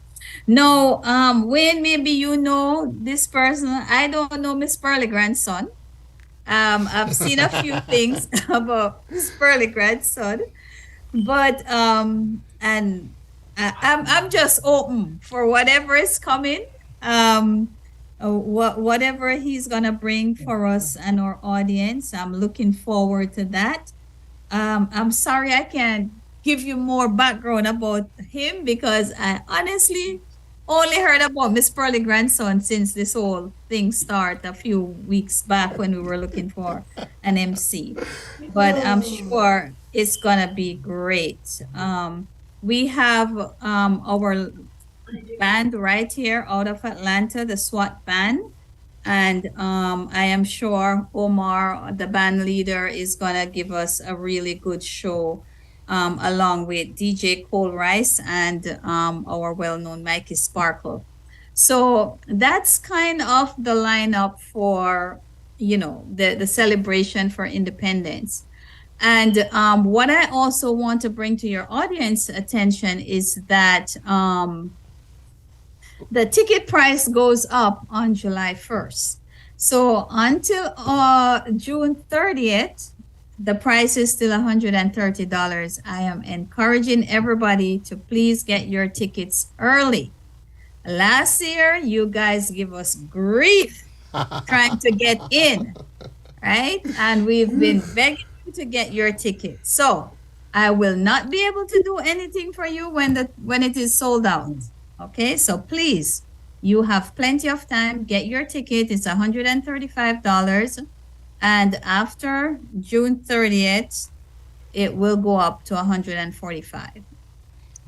Now, Wayne, maybe you know this person. I don't know Miss Pearly grandson. I've seen a few things about Miss Pearly grandson, but I'm just open for whatever is coming. Whatever he's gonna bring for us and our audience. I'm looking forward to that. I'm sorry I can't give you more background about him because I honestly only heard about Miss Pearly grandson since this whole thing started a few weeks back when we were looking for an MC. But I'm sure it's gonna be great. We have our band right here out of Atlanta, the SWAT band. And I am sure Omar, the band leader, is going to give us a really good show along with DJ Cole Rice and our well-known Mikey Sparkle. So that's kind of the lineup for, the celebration for independence. And what I also want to bring to your audience attention is that the ticket price goes up on July 1st. So until June 30th, the price is still $130. I am encouraging everybody to please get your tickets early. Last year, you guys give us grief trying to get in, right? And we've been begging you to get your ticket. So I will not be able to do anything for you when it is sold out. Okay, so please, you have plenty of time. Get your ticket. It's $135. And after June 30th, it will go up to $145.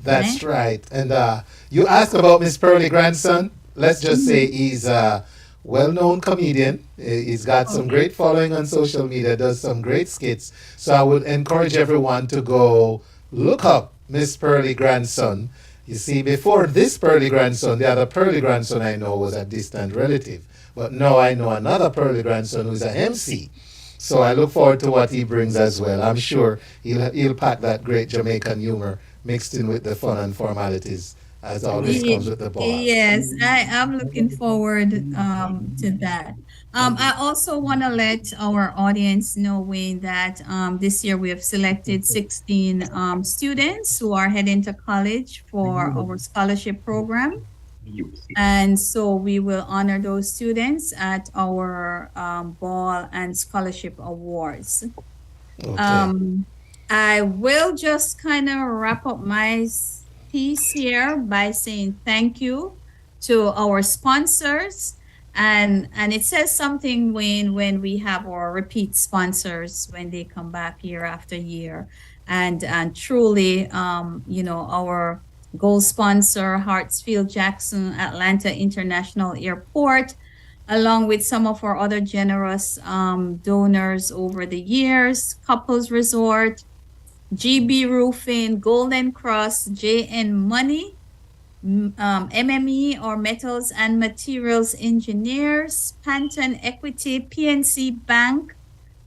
That's right. And you asked about Miss Pearly grandson. Let's just say he's a well-known comedian. He's got some great following on social media, does some great skits. So I would encourage everyone to go look up Miss Pearly grandson. You see, before this Pearly grandson, the other Pearly grandson I know was a distant relative. But now I know another Pearly grandson who's an MC. So I look forward to what he brings as well. I'm sure he'll pack that great Jamaican humor mixed in with the fun and formalities as always comes with the ball. Yes, I am looking forward to that. I also want to let our audience know, Wayne, that this year we have selected 16 students who are heading to college for our scholarship program. And so we will honor those students at our ball and scholarship awards. I will just kind of wrap up my piece here by saying thank you to our sponsors. And it says something when we have our repeat sponsors, when they come back year after year. And truly, our gold sponsor, Hartsfield Jackson Atlanta International Airport, along with some of our other generous donors over the years, Couples Resort, GB Roofing, Golden Cross, JN Money, MME or Metals and Materials Engineers, Panton Equity, PNC Bank,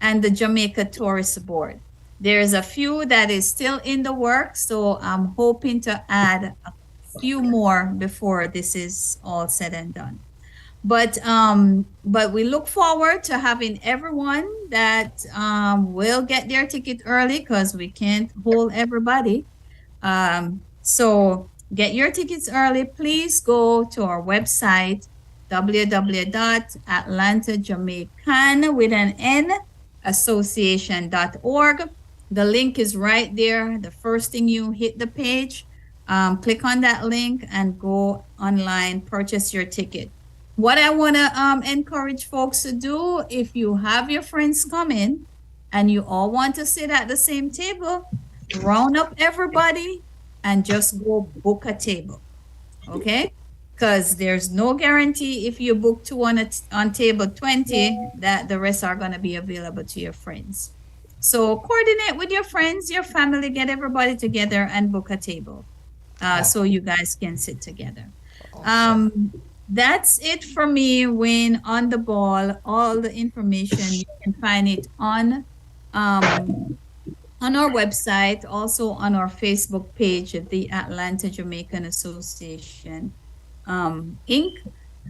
and the Jamaica Tourist Board. There's a few that is still in the works, so I'm hoping to add a few more before this is all said and done. But we look forward to having everyone that will get their ticket early, because we can't hold everybody. So get your tickets early. Please go to our website, www.atlantajamaican with an N association.org. The link is right there. The first thing you hit the page, click on that link and go online, purchase your ticket. What I want to encourage folks to do, if you have your friends coming and you all want to sit at the same table, round up everybody and just go book a table, okay? Because there's no guarantee if you book two on table 20 that the rest are going to be available to your friends. So coordinate with your friends, your family, get everybody together and book a table so you guys can sit together. That's it for me, Wayne, on the ball. All the information, you can find it on our website, also on our Facebook page at the Atlanta Jamaican Association, Inc.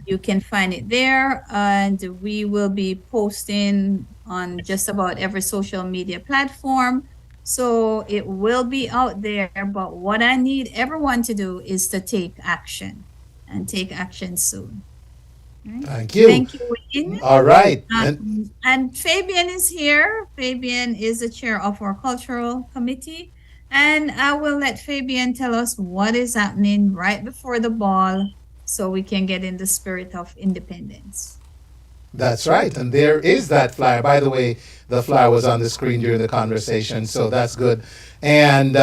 You can find it there, and we will be posting on just about every social media platform. So it will be out there, but what I need everyone to do is to take action. And take action soon. Right? Thank you. Thank you, Wayne. All right. And Fabian is here. Fabian is the chair of our cultural committee. And I will let Fabian tell us what is happening right before the ball so we can get in the spirit of independence. That's right. And there is that flyer. By the way, the flyer was on the screen during the conversation, so that's good. And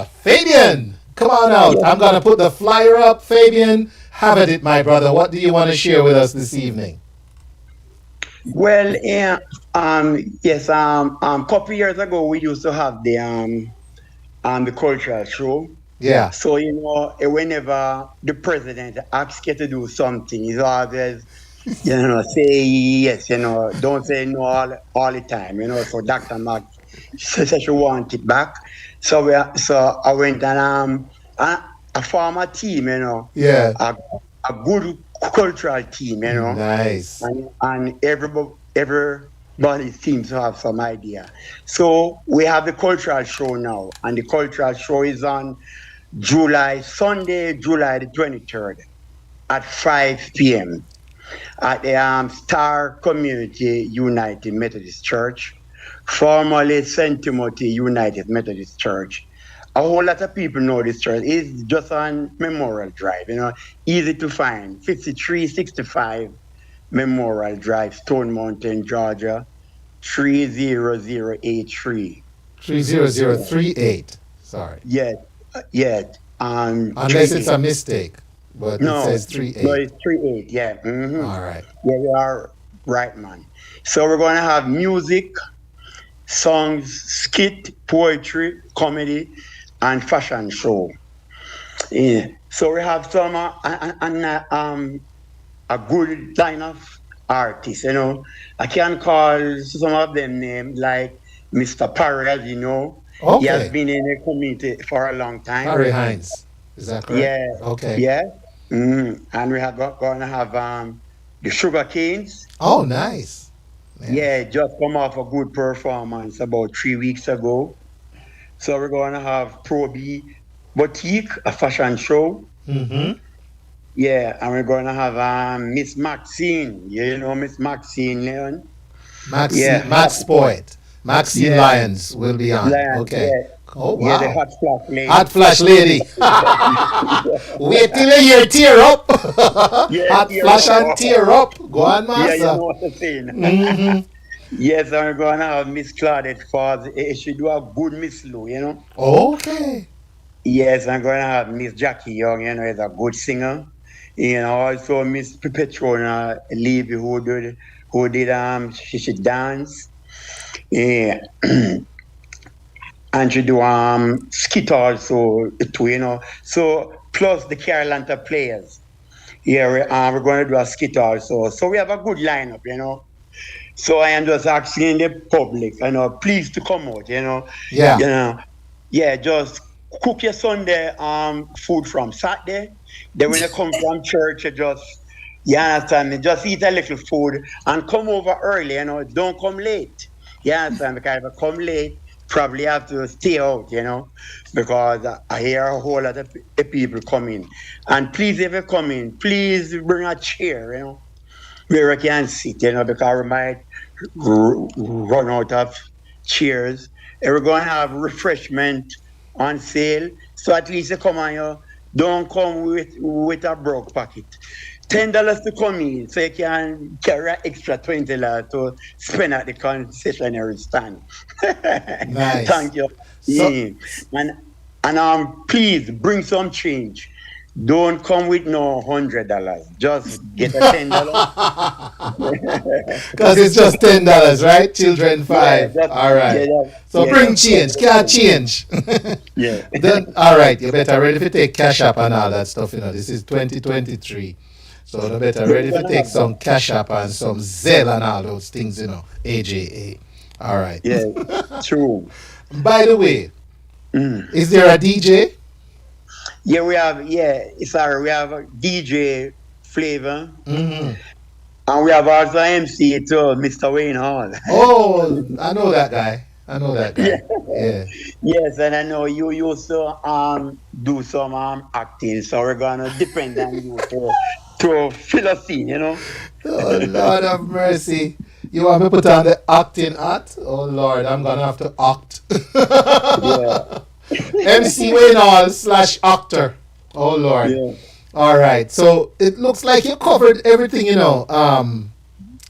Fabian, come on out. I'm going to put the flyer up. Fabian, have at it, my brother. What do you want to share with us this evening? Well, yes, couple years ago we used to have the cultural show. Yeah. So whenever the president asks you to do something, he's always, say yes. Don't say no all the time. So Dr. Mark said she want it back. So I went and a former team, Yeah. a good cultural team, Nice. and everybody seems to have some idea. So we have the cultural show now, and the cultural show is on Sunday, July the 23rd at 5 p.m. at the Star Community United Methodist Church, formerly St. Timothy United Methodist Church. A whole lot of people know this church. It's just on Memorial Drive, easy to find. 5365 Memorial Drive, Stone Mountain, Georgia, 30083. 30038. Sorry. Yeah. Unless it's a mistake, but no, it says 38. No, it's 38, yeah. Mm-hmm. All right. Yeah, you are right, man. So we're going to have music, songs, skit, poetry, comedy, and fashion show. Yeah. So we have some a good line of artists, I can call some of them names like Mr. Parry, as you know. Okay. He has been in the community for a long time. Harry Hines. Is that correct? Yeah. Okay. Yeah. And we are going to have the Sugar Canes. Oh, nice. Yeah, just come off a good performance about 3 weeks ago. So we're going to have Pro B Boutique, a fashion show. Mm-hmm. Yeah, and we're going to have Miss Maxine. You know Miss Maxine, Leon? Max Poet. Maxine Lyons will be on. Lions, Okay. yeah. Oh, wow. Yeah, the hot flash lady. Hot flash lady. Wait till you hear tear up. Hot flash and tear up. Go on, master. Yeah, you know what I'm saying. Mm-hmm. Yes, and we're going to have Miss Claudette Foz. She do a good Miss Lou, you know? Okay. Yes, I'm going to have Miss Jackie Young, you know, is a good singer. You know, also Miss Petrona Levy, who did she dance. Yeah. And she do skit also too, you know. So plus the Carolina players. Yeah, we're going to do a skit also. So we have a good lineup, you know. So I am just asking the public, you know, please to come out, you know. Yeah. You know, yeah, just cook your Sunday food from Saturday. Then when you come from church, you understand me, just eat a little food and come over early, you know. Don't come late. You understand? Because if you come late, probably have to stay out, you know, because I hear a whole lot of people coming. And please, if you come in, please bring a chair, you know, where I can sit, you know, because we might run out of chairs. And we're going to have refreshment on sale. So at least you come on, you don't come with a broke pocket. $10 to come in, so you can carry extra $20 to spend at the concessionary stand. Nice. Thank you. So, and please bring some change. Don't come with no $100. Just get a $10. Because it's just $10, right? Children 5. Yeah, all right. Yeah, so bring change. Can't change. Yeah. Then, all right. You better ready to take cash up and all that stuff. You know, this is 2023. So you better ready to take some cash up and some Zelle and all those things, you know. AJA. All right. Yeah, true. By the way, is there a DJ? Yeah, we have a DJ Flavor. Mm-hmm. And we have also MC too, Mr. Wayne Hall. Oh, I know that guy. Yeah. Yes, and I know you used to do some acting, so we're gonna depend on you to fill us in, you know. Oh, Lord of mercy. You want me to put on the acting hat? Oh, Lord, I'm going to have to act. Yeah. MC Wayne Hall / actor. Oh, Lord. Yeah. All right. So it looks like you covered everything, you know,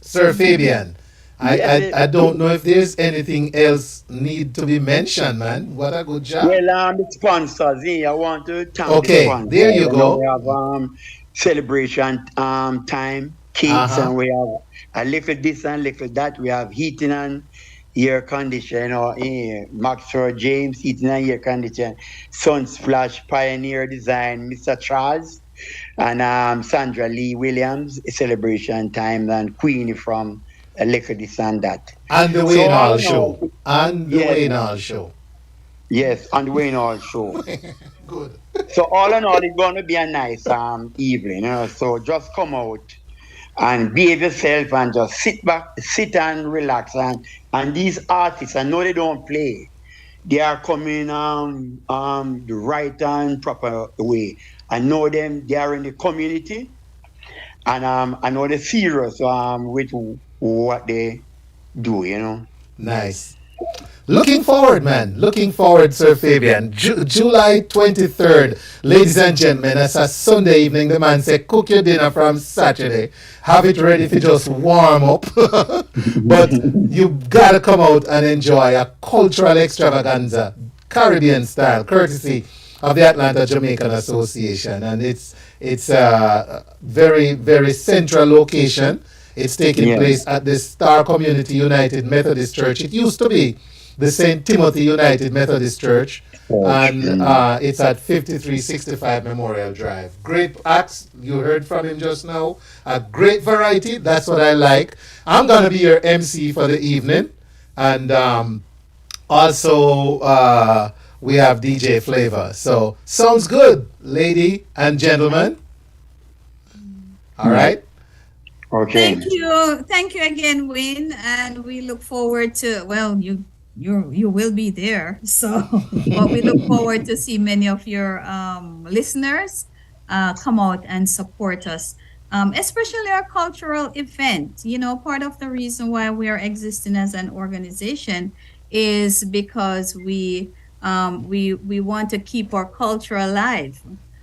Sir Fabian. I don't know if there's anything else need to be mentioned, man. What a good job. Well, the sponsors, I want to thank okay, the sponsors. There you go. We have celebration time, cakes, and we have a little this and little that. We have heating and air conditioning, Maxwell James heating and air conditioning, Sunsplash Pioneer Design, Mr. Charles, and Sandra Lee Williams, celebration time, and Queenie from a little this and that. And the Wayne Hall show. And the Wayne Hall show. Yes, and the Wayne Hall show. Good. So all in all, it's going to be a nice evening. You know? So just come out and behave yourself and just sit and relax. And these artists, I know they don't play. They are coming the right and proper way. I know them. They are in the community, and I know they're serious with what they do. You know. Nice. Looking forward, man. Looking forward, Sir Fabian. July 23rd, ladies and gentlemen, that's a Sunday evening. The man said, cook your dinner from Saturday. Have it ready to just warm up. But you got to come out and enjoy a cultural extravaganza, Caribbean style, courtesy of the Atlanta Jamaican Association. And it's a very, very central location. It's taking place at the Star Community United Methodist Church. It used to be the St. Timothy United Methodist Church, and it's at 5365 Memorial Drive. Great acts, you heard from him just now. A great variety, that's what I like. I'm going to be your MC for the evening, and also we have DJ Flavor. So sounds good, lady and gentlemen. All right. Okay. Thank you again, Wayne, and we look forward to. Well, you will be there, so but we look forward to see many of your listeners come out and support us, especially our cultural event. You know, part of the reason why we are existing as an organization is because we want to keep our culture alive.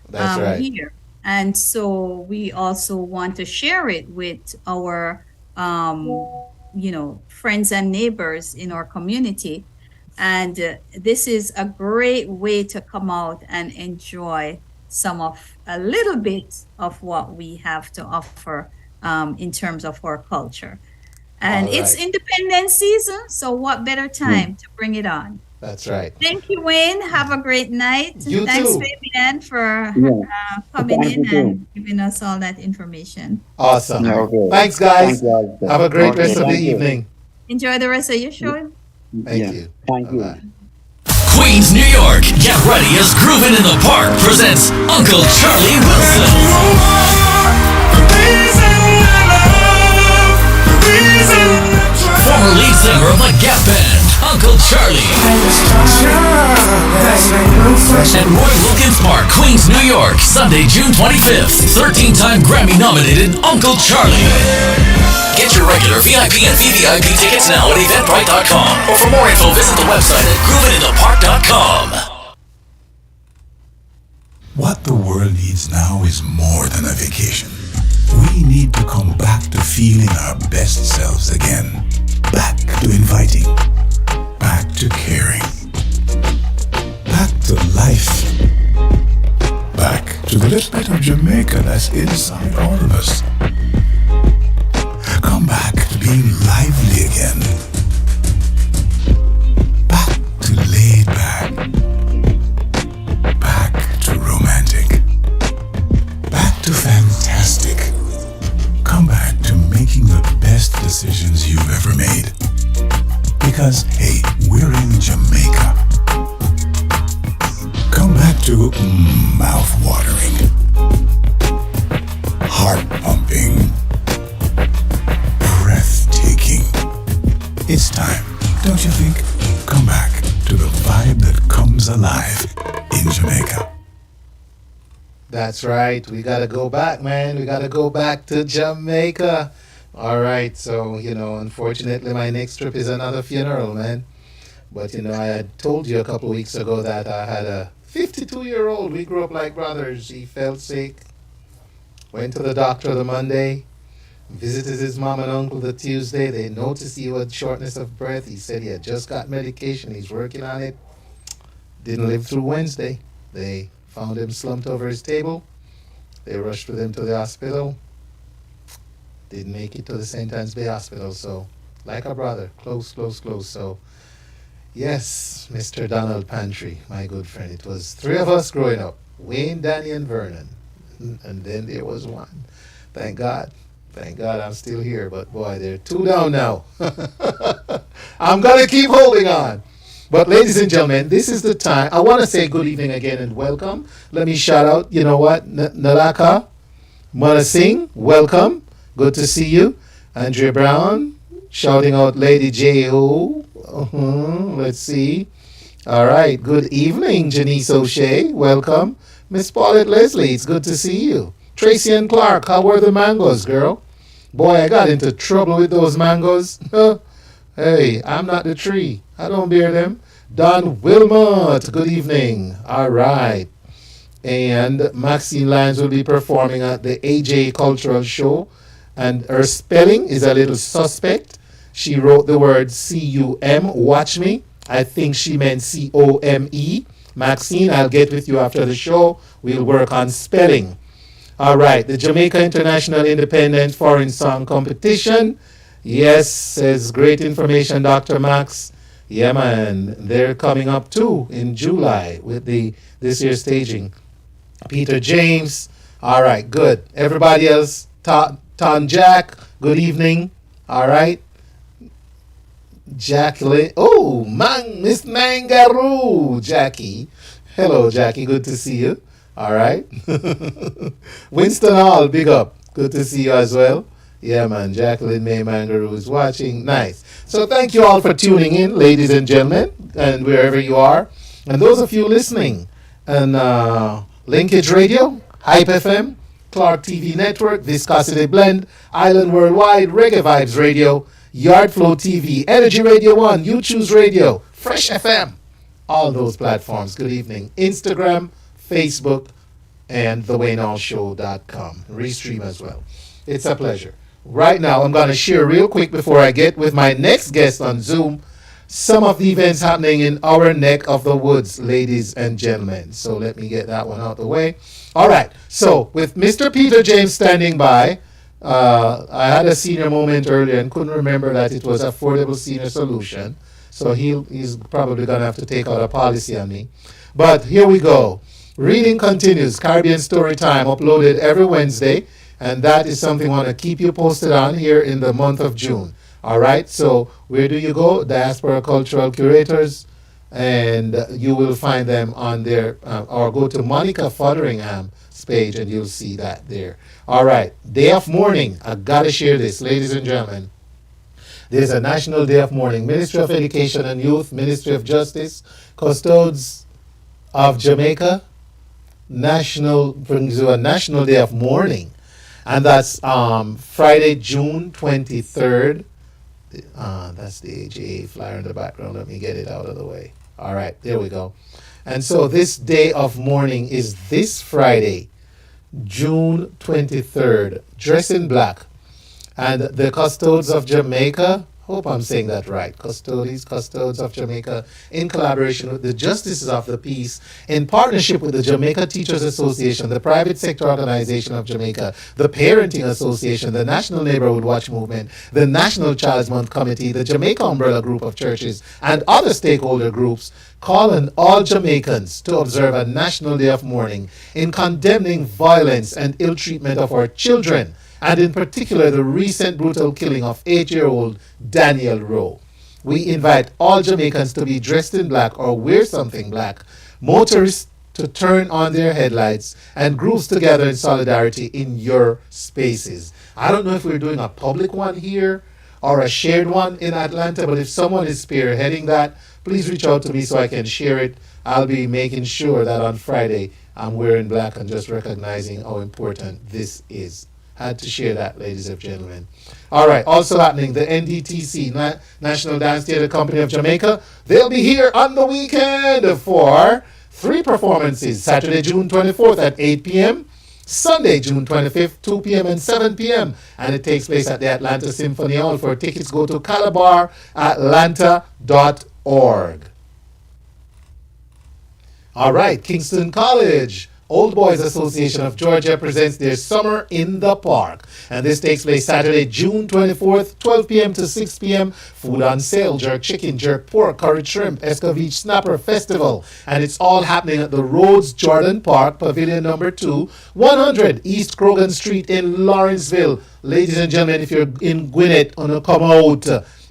That's right. Here. And so we also want to share it with our, friends and neighbors in our community. And this is a great way to come out and enjoy a little bit of what we have to offer in terms of our culture. And it's Independence season, so what better time to bring it on? That's right. Thank you, Wayne. Have a great night. Thanks, too. Fabian, for coming in and giving us all that information. Awesome. Okay. Thanks, guys. Thank you. Have a great rest of the Thank you. evening. Enjoy the rest of your show. Thank you. Thank you. Bye-bye. Queens, New York, get ready as Groovin' in the Park presents Uncle Charlie Wilson. Former lead singer of the Gap Band, Uncle Charlie. At Roy Wilkins Park, Queens, New York, Sunday, June 25th. 13-time Grammy-nominated Uncle Charlie. Get your regular VIP and VVIP tickets now at eventbrite.com. Or for more info, visit the website at groovinginthepark.com. What the world needs now is more than a vacation. We need to come back to feeling our best selves again. Back to inviting. Back to caring. Back to life. Back to the little bit of Jamaica that's inside all of us. Come back to being lively again. Back to laid back. Back to romantic. Back to fantastic. Come back to making the best decisions you've ever made. Because, hey, we're in Jamaica. Come back to mouth-watering, heart-pumping, breathtaking. It's time, don't you think? Come back to the vibe that comes alive in Jamaica. That's right. We got to go back, man. We got to go back to Jamaica. All right. So, unfortunately, my next trip is another funeral, man. But, I had told you a couple of weeks ago that I had a 52-year-old. We grew up like brothers. He fell sick. Went to the doctor the Monday. Visited his mom and uncle the Tuesday. They noticed he had shortness of breath. He said he had just got medication. He's working on it. Didn't live through Wednesday. They found him slumped over his table. They rushed with him to the hospital. Didn't make it to the St. Anne's Bay Hospital. So, like a brother, close. So, yes, Mr. Donald Pantry, my good friend. It was three of us growing up. Wayne, Danny, and Vernon. And then there was one. Thank God I'm still here. But boy, there are two down now. I'm going to keep holding on. But ladies and gentlemen, this is the time. I want to say good evening again and welcome. Let me shout out, Nalaka, Mother Singh, welcome. Good to see you. Andrea Brown, shouting out Lady J.O. Let's see. All right, good evening, Janice O'Shea, welcome. Miss Paulette Leslie, it's good to see you. Tracy and Clark, how were the mangoes, girl? Boy, I got into trouble with those mangoes. Hey, I'm not the tree. I don't bear them. Don Wilmot, good evening. All right. And Maxine Lyons will be performing at the AJ Cultural Show. And her spelling is a little suspect. She wrote the word C-U-M, watch me. I think she meant C-O-M-E. Maxine, I'll get with you after the show. We'll work on spelling. All right, the Jamaica International Independent Foreign Song Competition. Yes, says great information, Dr. Max. Yeah, man, they're coming up too in July with this year's staging. Peter James. All right, good. Everybody else, Ton Jack, good evening. All right. Jacqueline. Oh, Miss Mangaroo, Jackie. Hello, Jackie. Good to see you. All right. Winston Hall, big up. Good to see you as well. Yeah, man. Jacqueline May Mangaroo is watching. Nice. So thank you all for tuning in, ladies and gentlemen, and wherever you are. And those of you listening on Linkage Radio, HypeFM, Clark TV Network, Viscosity Blend, Island Worldwide, Reggae Vibes Radio, Yardflow TV, Energy Radio 1, You Choose Radio, Fresh FM, all those platforms. Good evening. Instagram, Facebook, and thewaynallshow.com. Restream as well. It's a pleasure. Right now, I'm going to share real quick before I get with my next guest on Zoom some of the events happening in our neck of the woods, ladies and gentlemen. So let me get that one out of the way. All right. So with Mr. Peter James standing by, I had a senior moment earlier and couldn't remember that it was Affordable Senior Solution. So he's probably going to have to take out a policy on me. But here we go. Reading continues. Caribbean Story Time uploaded every Wednesday. And that is something I want to keep you posted on here in the month of June. All right. So where do you go? Diaspora Cultural Curators. And you will find them on there. Or go to Monica Fotheringham's page and you'll see that there. All right. Day of Mourning. I got to share this, ladies and gentlemen. There's a National Day of Mourning. Ministry of Education and Youth, Ministry of Justice, Custodes of Jamaica, brings you a National Day of Mourning. And that's Friday, June 23rd. That's the AJA flyer in the background. Let me get it out of the way. All right, there we go. And so this day of mourning is this Friday, June 23rd. Dress in black. And the Custodes of Jamaica, hope I'm saying that right, Custodes of Jamaica, in collaboration with the Justices of the Peace, in partnership with the Jamaica Teachers Association, the Private Sector Organization of Jamaica, the Parenting Association, the National Neighborhood Watch Movement, the National Child's Month Committee, the Jamaica Umbrella Group of Churches, and other stakeholder groups, call on all Jamaicans to observe a National Day of Mourning in condemning violence and ill treatment of our children, and in particular the recent brutal killing of 8-year-old Daniel Rowe. We invite all Jamaicans to be dressed in black or wear something black, motorists to turn on their headlights, and groups together in solidarity in your spaces. I don't know if we're doing a public one here or a shared one in Atlanta, but if someone is spearheading that, please reach out to me so I can share it. I'll be making sure that on Friday I'm wearing black and just recognizing how important this is. Had to share that, ladies and gentlemen. All right, also happening, the NDTC, National Dance Theatre Company of Jamaica. They'll be here on the weekend for 3 performances. Saturday, June 24th at 8 p.m. Sunday, June 25th, 2 p.m. and 7 p.m. And it takes place at the Atlanta Symphony Hall. For tickets, go to calabaratlanta.org. All right, Kingston College. Old Boys Association of Georgia presents their Summer in the Park. And this takes place Saturday, June 24th, 12 p.m. to 6 p.m. Food on sale, jerk chicken, jerk pork, curry shrimp, escovitch snapper festival. And it's all happening at the Rhodes Jordan Park, Pavilion number 2, 100 East Krogan Street in Lawrenceville. Ladies and gentlemen, if you're in Gwinnett, come out.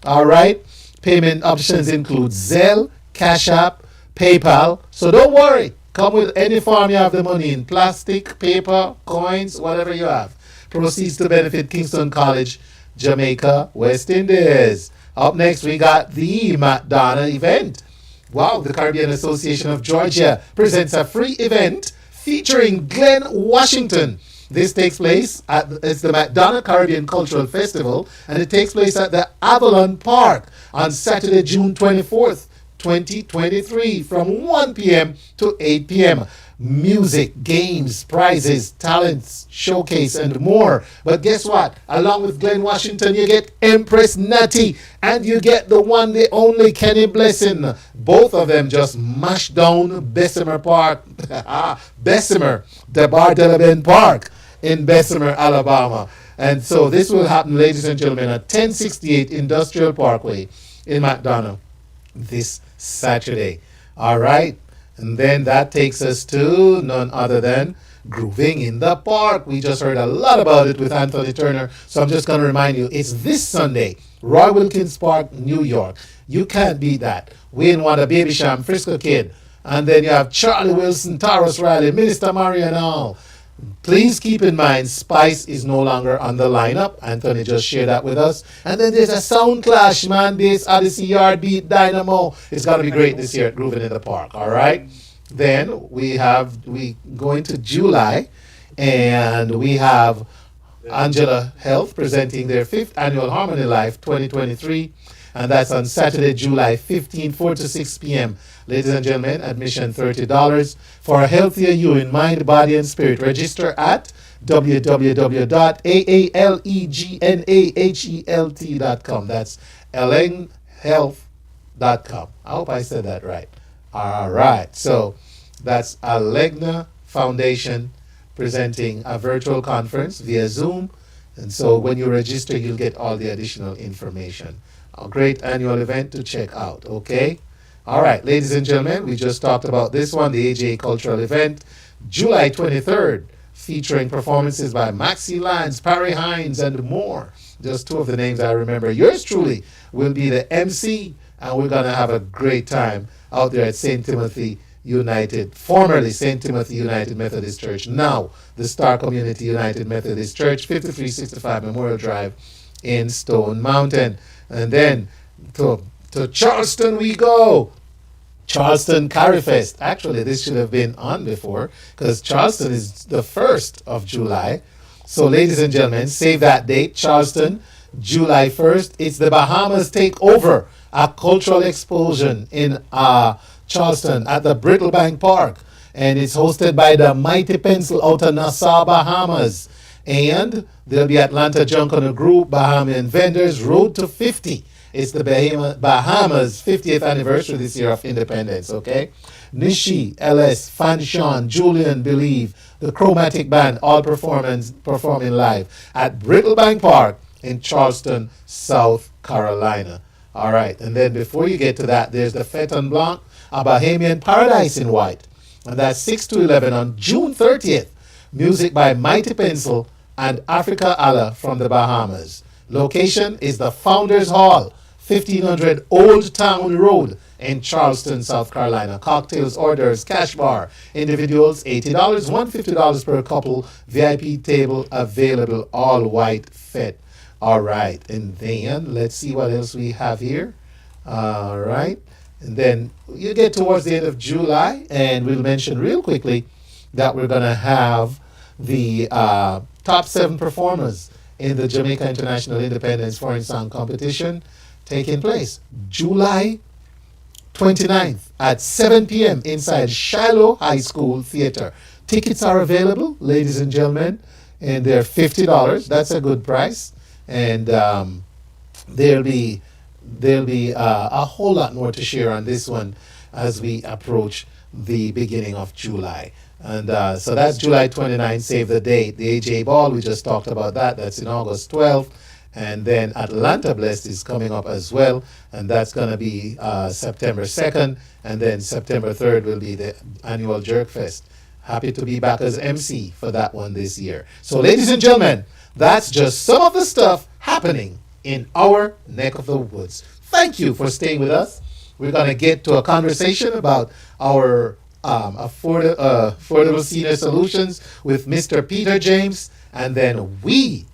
All right? Payment options include Zelle, Cash App, PayPal. So don't worry. Come with any form you have the money in, plastic, paper, coins, whatever you have. Proceeds to benefit Kingston College, Jamaica, West Indies. Up next, we got the McDonough event. Wow, the Caribbean Association of Georgia presents a free event featuring Glenn Washington. This takes place it's the McDonough Caribbean Cultural Festival, and it takes place at the Avalon Park on Saturday, June 24th. 2023 from 1 p.m. to 8 p.m. Music, games, prizes, talents, showcase, and more. But guess what? Along with Glenn Washington, you get Empress Natty, and you get the one, the only Kenny Blessing. Both of them just mashed down Bessemer Park. Bessemer, the Bar Delaben Park in Bessemer, Alabama. And so this will happen, ladies and gentlemen, at 1068 Industrial Parkway in McDonough this Saturday. All right. And then that takes us to none other than Grooving in the Park. We just heard a lot about it with Anthony Turner, so I'm just going to remind you, it's this Sunday, Roy Wilkins Park, New York. You can't beat that. Wayne Wanda, Baby Sham, Frisco Kid, and then you have Charlie Wilson, Taurus Riley, Minister Marion Hall. Please keep in mind, Spice is no longer on the lineup. Anthony just shared that with us. And then there's a sound clash, man. Bass, Odyssey, Yard Beat, Dynamo. It's going to be great this year at Grooving in the Park, all right? Then we go into July, and we have Angela Health presenting their 5th annual Harmony Life 2023. And that's on Saturday, July 15, 4 to 6 p.m. Ladies and gentlemen, admission $30. For a healthier you in mind, body, and spirit, register at www.alegnahelt.com. That's elegnahealth.com. I hope I said that right. All right. So that's Alegna Foundation presenting a virtual conference via Zoom. And so when you register, you'll get all the additional information. A great annual event to check out, okay? All right, ladies and gentlemen, we just talked about this one, the AJ Cultural Event, July 23rd, featuring performances by Maxie Lance, Parry Hines, and more. Just two of the names I remember. Yours truly will be the MC, and we're going to have a great time out there at St. Timothy United, formerly St. Timothy United Methodist Church, now the Star Community United Methodist Church, 5365 Memorial Drive in Stone Mountain. And then to Charleston we go. Charleston Carry Fest. Actually, this should have been on before because Charleston is the 1st of July. So, ladies and gentlemen, save that date. Charleston, July 1st. It's the Bahamas Take Over, a cultural explosion in Charleston at the Brittlebank Park. And it's hosted by the Mighty Pencil out of Nassau, Bahamas. And there'll be Atlanta Junction Group, Bahamian Vendors, Road to 50. It's the Bahamas 50th anniversary this year of independence, okay? Nishi, LS, Fanshawn, Julian, Believe, the Chromatic Band, all performing live at Brittlebank Park in Charleston, South Carolina. All right, and then before you get to that, there's the Fête en Blanc, a Bahamian Paradise in White. And that's 6 to 11 on June 30th. Music by Mighty Pencil and Africa Allah from the Bahamas. Location is the Founders Hall, 1500 Old Town Road in Charleston, South Carolina. Cocktails, orders, cash bar. Individuals, $80, $150 per couple. VIP table available, all white fit. All right, and then let's see what else we have here. All right, and then you get towards the end of July, and we'll mention real quickly that we're going to have the top 7 performers in the Jamaica International Independence Foreign Song Competition taking place July 29th at 7 p.m. inside Shiloh High School Theater. Tickets are available, ladies and gentlemen, and they're $50. That's a good price. And there'll be a whole lot more to share on this one as we approach the beginning of July. And so that's July 29th, save the date. The AJ Ball, we just talked about that. That's in August 12th. And then Atlanta Blessed is coming up as well. And that's going to be September 2nd. And then September 3rd will be the annual Jerk Fest. Happy to be back as MC for that one this year. So, ladies and gentlemen, that's just some of the stuff happening in our neck of the woods. Thank you for staying with us. We're going to get to a conversation about our affordable senior solutions with Mr. Peter James, and then we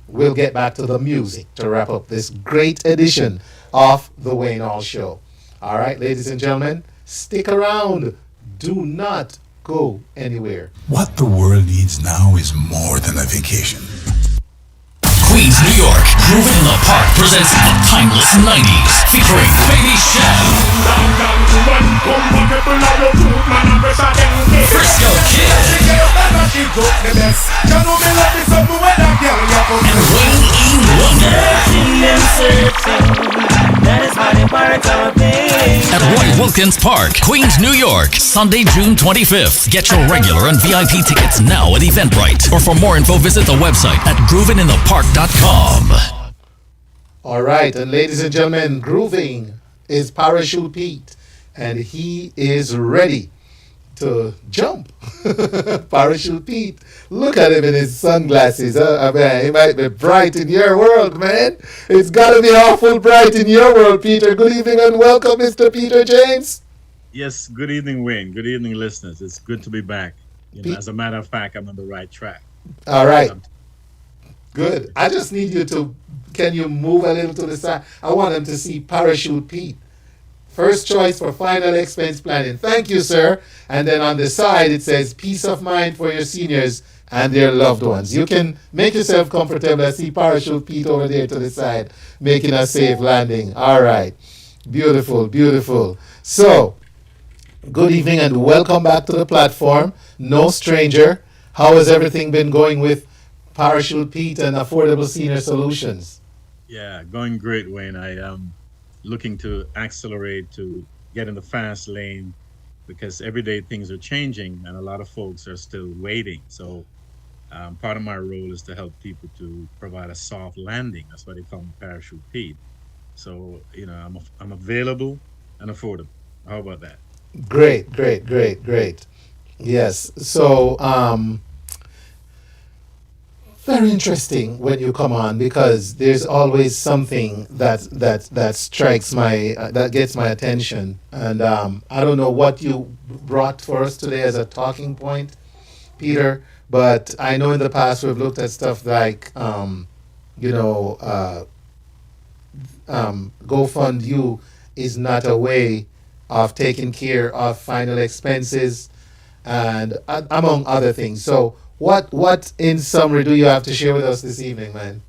will get back to the music to wrap up this great edition of the Wayne Hall Show. All right, ladies and gentlemen, stick around. Do not go anywhere. What the world needs now is more than a vacation. Queens, New York, Groovin' in the Park presents the timeless 90s featuring Baby Chef, Frisco Kid, and Wayne E. Wonder. At Roy Wilkins Park, Queens, New York, Sunday, June 25th. Get your regular and VIP tickets now at Eventbrite. Or for more info, visit the website at groovinginthepark.com. All right, and ladies and gentlemen, grooving is Parachute Pete, and he is ready to jump. Parachute Pete. Look at him in his sunglasses. I mean, he might be bright in your world, man. It's got to be awful bright in your world, Peter. Good evening and welcome, Mr. Peter James. Yes, good evening, Wayne. Good evening, listeners. It's good to be back. As a matter of fact, I'm on the right track. All right. Good. I just need you to, can you move a little to the side? I want them to see Parachute Pete. First choice for final expense planning. Thank you, sir. And then on the side, it says peace of mind for your seniors and their loved ones. You can make yourself comfortable. I see Parachute Pete over there to the side, making a safe landing. All right. Beautiful, beautiful. So, good evening and welcome back to the platform. No stranger. How has everything been going with Parachute Pete and Affordable Senior Solutions? Yeah, going great, Wayne. I am looking to accelerate to get in the fast lane because every day things are changing and a lot of folks are still waiting. So part of my role is to help people to provide a soft landing. That's why they call me Parachute Pete. So, I'm available and affordable. How about that? Great, great, great, great. Yes. So, very interesting when you come on because there's always something that strikes that gets my attention, and I don't know what you brought for us today as a talking point, Peter, but I know in the past we've looked at stuff like GoFund You is not a way of taking care of final expenses and among other things. So what in summary do you have to share with us this evening, man?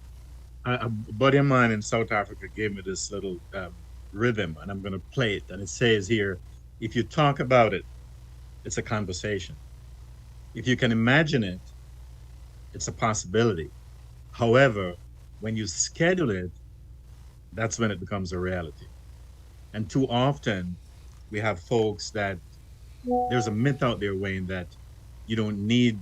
A buddy of mine in South Africa gave me this little rhythm, and I'm going to play it. And it says here, if you talk about it, it's a conversation. If you can imagine it, it's a possibility. However, when you schedule it, that's when it becomes a reality. And too often, we have folks that there's a myth out there, Wayne, that you don't need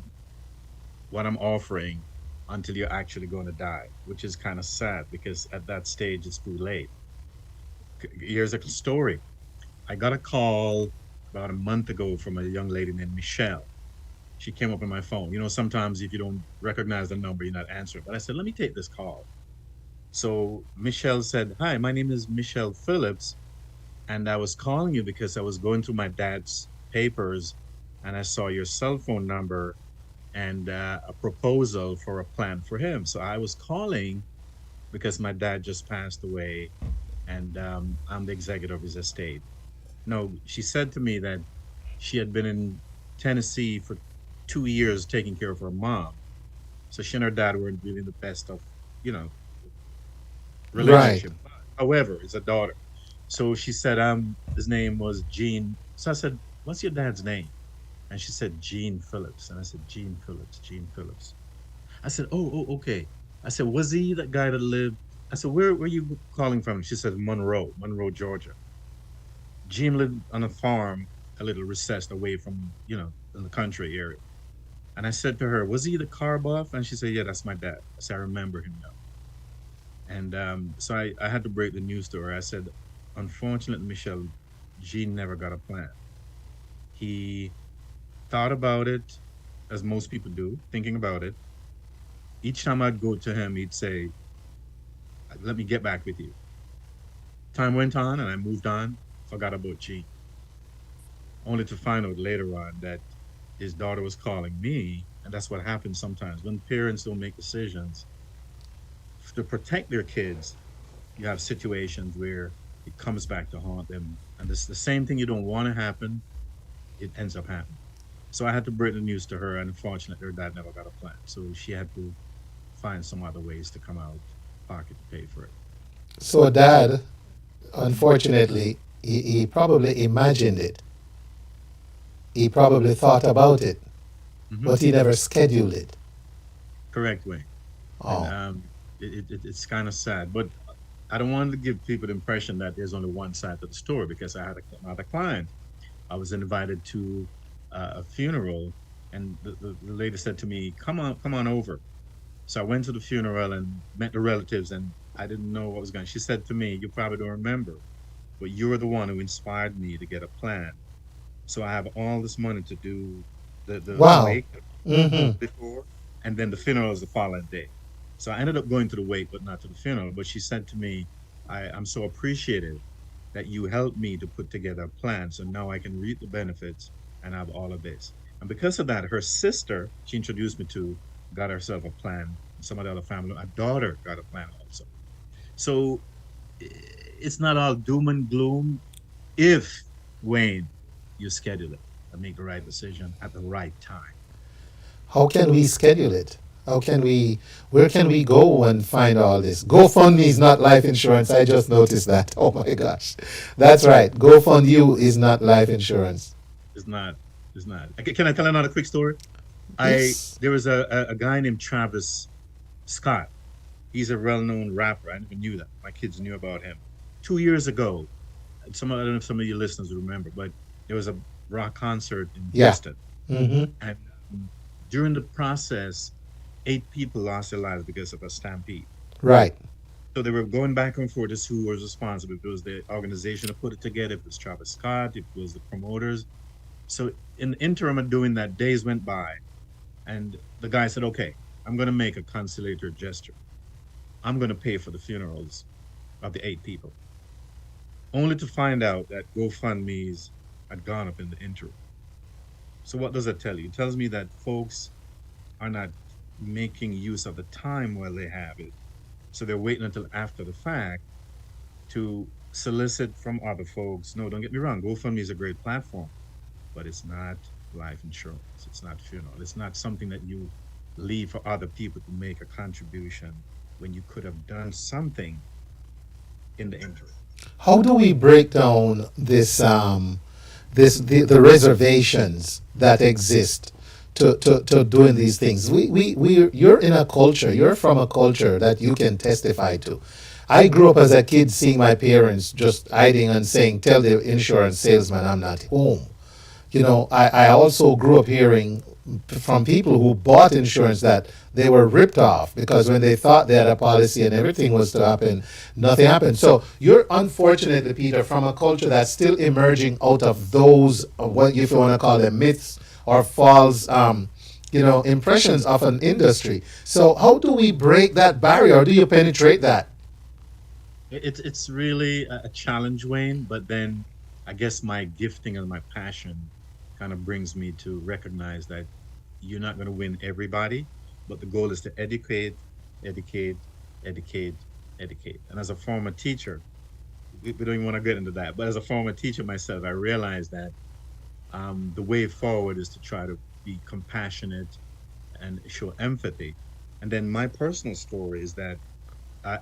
what I'm offering until you're actually going to die, which is kind of sad because at that stage it's too late. Here's a story. I got a call about a month ago from a young lady named Michelle. She came up on my phone. Sometimes if you don't recognize the number, you're not answering. But I said, let me take this call. So Michelle said, hi, my name is Michelle Phillips, and I was calling you because I was going through my dad's papers and I saw your cell phone number and a proposal for a plan for him. So I was calling because my dad just passed away and I'm the executive of his estate. No, she said to me that she had been in Tennessee for 2 years taking care of her mom. So she and her dad weren't really the best of, relationship. Right. However, it's a daughter. So she said, his name was Gene. So I said, what's your dad's name? And she said, Gene Phillips. And I said, Gene Phillips. I said, oh, okay. I said, was he that guy that lived? I said, where were you calling from? She said, Monroe, Georgia. Gene lived on a farm, a little recessed away from, in the country area. And I said to her, was he the car buff? And she said, yeah, that's my dad. I said, I remember him now. And so I had to break the news to her. I said, unfortunately, Michelle, Gene never got a plan. He thought about it, as most people do, thinking about it. Each time I'd go to him, he'd say, let me get back with you. Time went on and I moved on, forgot about Gene. Only to find out later on that his daughter was calling me, and that's what happens sometimes. When parents don't make decisions to protect their kids, you have situations where it comes back to haunt them. And it's the same thing you don't want to happen, it ends up happening. So I had to break the news to her, and unfortunately, her dad never got a plan. So she had to find some other ways to come out pocket to pay for it. So dad, unfortunately, he probably imagined it. He probably thought about it, but he never scheduled it. Correct, Wayne. Oh. And, it's kind of sad, but I don't want to give people the impression that there's only one side to the story, because I had another client. I was invited to a funeral, and the lady said to me, come on over. So I went to the funeral and met the relatives, and I didn't know what was going on. She said to me, you probably don't remember, but you were the one who inspired me to get a plan So I have all this money to do the Wow. wake Mhm. before, and then the funeral is the following day. So I ended up going to the wake, but not to the funeral. But she said to me, I'm so appreciative that you helped me to put together a plan. So now I can reap the benefits and have all of this. And because of that, her sister, she introduced me to, got herself a plan. Some of the other family, a daughter got a plan also. So it's not all doom and gloom if, Wayne, you schedule it and make the right decision at the right time. How can we schedule it? How can we? Where can we go and find all this? GoFundMe is not life insurance. I just noticed that. Oh my gosh, that's right. GoFundYou is not life insurance. It's not. It's not. Can I tell another quick story? Yes. There was a guy named Travis Scott. He's a well-known rapper. I never knew that. My kids knew about him. 2 years ago, I don't know if some of your listeners remember, but there was a rock concert in Yeah. Boston. Mhm. And during the process, 8 people lost their lives because of a stampede. Right. So they were going back and forth as who was responsible. If it was the organization that put it together, if it was Travis Scott, if it was the promoters. So in the interim of doing that, days went by, and the guy said, okay, I'm going to make a conciliatory gesture. I'm going to pay for the funerals of the 8 people. Only to find out that GoFundMe's had gone up in the interim. So what does that tell you? It tells me that folks are not making use of the time while they have it. So they're waiting until after the fact to solicit from other folks. No, don't get me wrong. GoFundMe is a great platform, but it's not life insurance. It's not funeral. It's not something that you leave for other people to make a contribution when you could have done something in the interim. How do we break down the reservations that exist to doing these things? You're in a culture. You're from a culture that you can testify to. I grew up as a kid seeing my parents just hiding and saying, "Tell the insurance salesman I'm not home." I also grew up hearing from people who bought insurance that they were ripped off because when they thought they had a policy and everything was to happen, nothing happened. So you're unfortunately, Peter, from a culture that's still emerging out of those, what if you want to call them myths or false, impressions of an industry. So how do we break that barrier? Or do you penetrate that? It's really a challenge, Wayne, but then I guess my gifting and my passion kind of brings me to recognize that you're not going to win everybody, but the goal is to educate. And as a former teacher, we don't even want to get into that, but as a former teacher myself, I realized that the way forward is to try to be compassionate and show empathy. And then my personal story is that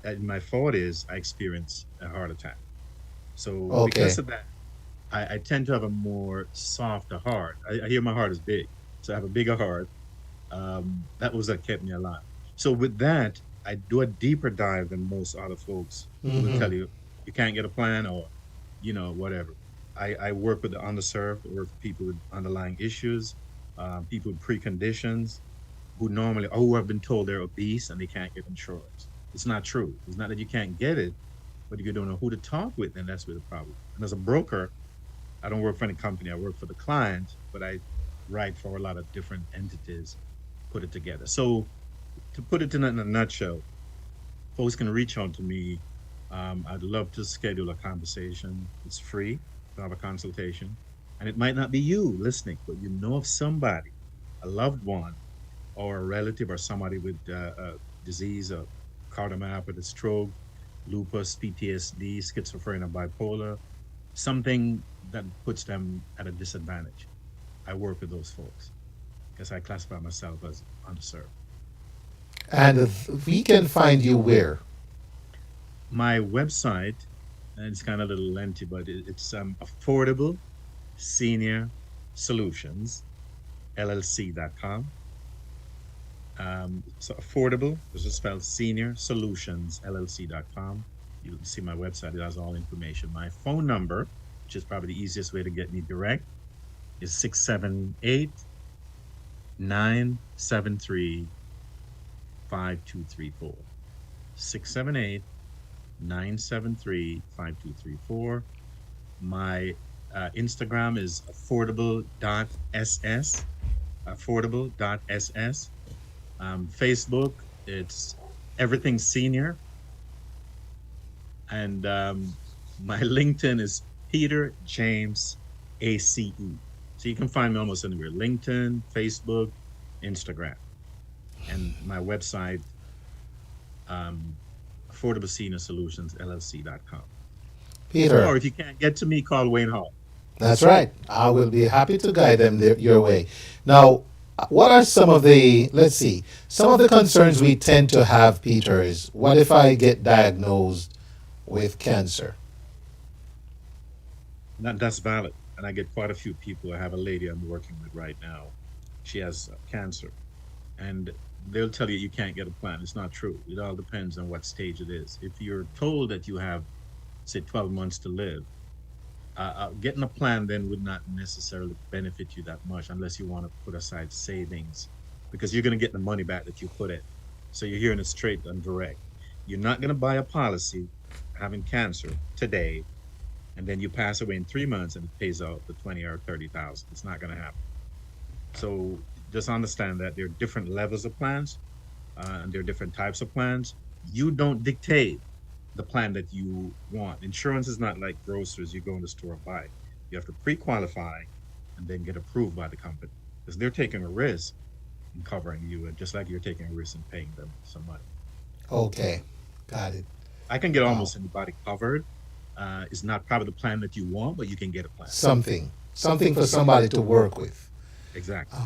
in my 40s, I experienced a heart attack. So because of that, I tend to have a more softer heart. I hear my heart is big, so I have a bigger heart. That was what kept me alive. So with that, I do a deeper dive than most other folks who will tell you can't get a plan or, whatever. I work with the underserved, I work with people with underlying issues, people with preconditions who have been told they're obese and they can't get insurance. It's not true. It's not that you can't get it, but if you don't know who to talk with, then that's where the problem. And as a broker, I don't work for any company. I work for the client, but I write for a lot of different entities, put it together. So to put it in a nutshell, folks can reach out to me. I'd love to schedule a conversation. It's free to have a consultation. And it might not be you listening, but you know of somebody, a loved one, or a relative, or somebody with a disease, a cardiomyopathy, stroke, lupus, PTSD, schizophrenia, bipolar, something that puts them at a disadvantage. I work with those folks because I classify myself as underserved. And we can find you where? My website, and it's kind of a little lengthy, but it's Affordable Senior Solutions, LLC.com. So affordable, this is spelled Senior Solutions, LLC.com. You'll see my website. It has all information. My phone number, which is probably the easiest way to get me direct, is 678-973-5234. 678-973-5234. My Instagram is affordable.ss, affordable.ss. Facebook, it's everything senior. And my LinkedIn is Peter James ACE. So you can find me almost anywhere: LinkedIn, Facebook, Instagram, and my website, Affordable Senior Solutions LLC.com. Peter. Or if you can't get to me, call Wayne Hall. That's right. I will be happy to guide them your way. Now, what are some of the, let's see, some of the concerns we tend to have, Peter, is what if I get diagnosed with cancer? That's valid. And I get quite a few people. I have a lady I'm working with right now. She has cancer. And they'll tell you can't get a plan. It's not true. It all depends on what stage it is. If you're told that you have, say, 12 months to live, getting a plan then would not necessarily benefit you that much unless you want to put aside savings, because you're going to get the money back that you put in. So you're hearing it straight and direct. You're not going to buy a policy having cancer today, and then you pass away in 3 months and it pays out the 20 or 30,000. It's not going to happen. So just understand that there are different levels of plans, and there are different types of plans. You don't dictate the plan that you want. Insurance is not like groceries. You go in the store and buy. You have to pre-qualify and then get approved by the company, because they're taking a risk in covering you, and just like you're taking a risk in paying them some money. Okay, got it. I can get almost anybody covered. It's not probably the plan that you want, but you can get a plan. Something for somebody to work with. Exactly.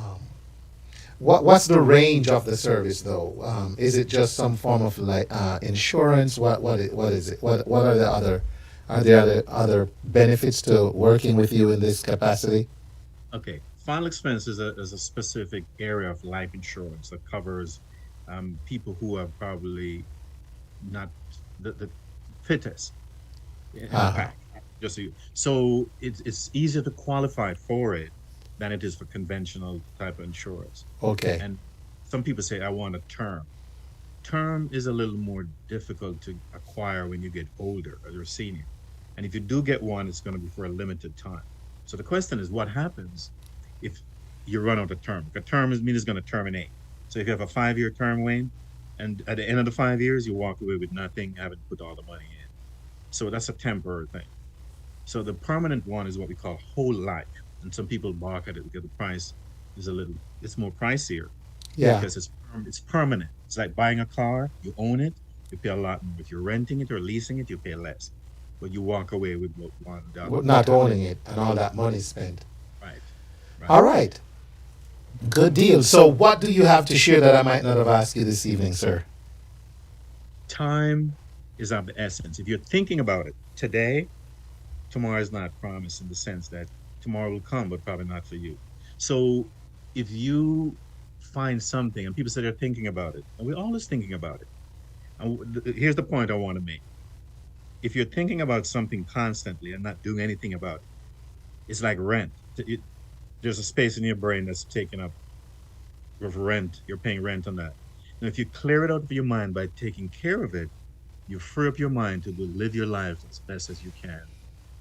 What's the range of the service, though? Is it just some form of like insurance? What is it? What are the other? Are there other benefits to working with you in this capacity? Okay, final expense is a specific area of life insurance that covers people who are probably not the fittest in the pack. So it's easier to qualify for it than it is for conventional type of insurance. Okay. And some people say, I want a term. Term is a little more difficult to acquire when you get older or you're a senior. And if you do get one, it's going to be for a limited time. So the question is, what happens if you run out of term? A term means it's going to terminate. So if you have a 5-year term, Wayne, and at the end of the 5 years, you walk away with nothing, having put all the money in. So that's a temporary thing. So the permanent one is what we call whole life. And some people balk at it because the price is it's more pricier. Yeah. Because it's permanent. It's like buying a car. You own it, you pay a lot more. If you're renting it or leasing it, you pay less. But you walk away with $1. Not owning it and all that money spent. Right. All right. Good deal. So what do you have to share that I might not have asked you this evening, sir? Time is of the essence. If you're thinking about it today, tomorrow is not promised, in the sense that tomorrow will come, but probably not for you. So if you find something, and people say they're thinking about it, and we're always thinking about it. And here's the point I want to make. If you're thinking about something constantly and not doing anything about it, it's like rent. There's a space in your brain that's taken up with rent. You're paying rent on that. And if you clear it out of your mind by taking care of it, you free up your mind to live your life as best as you can.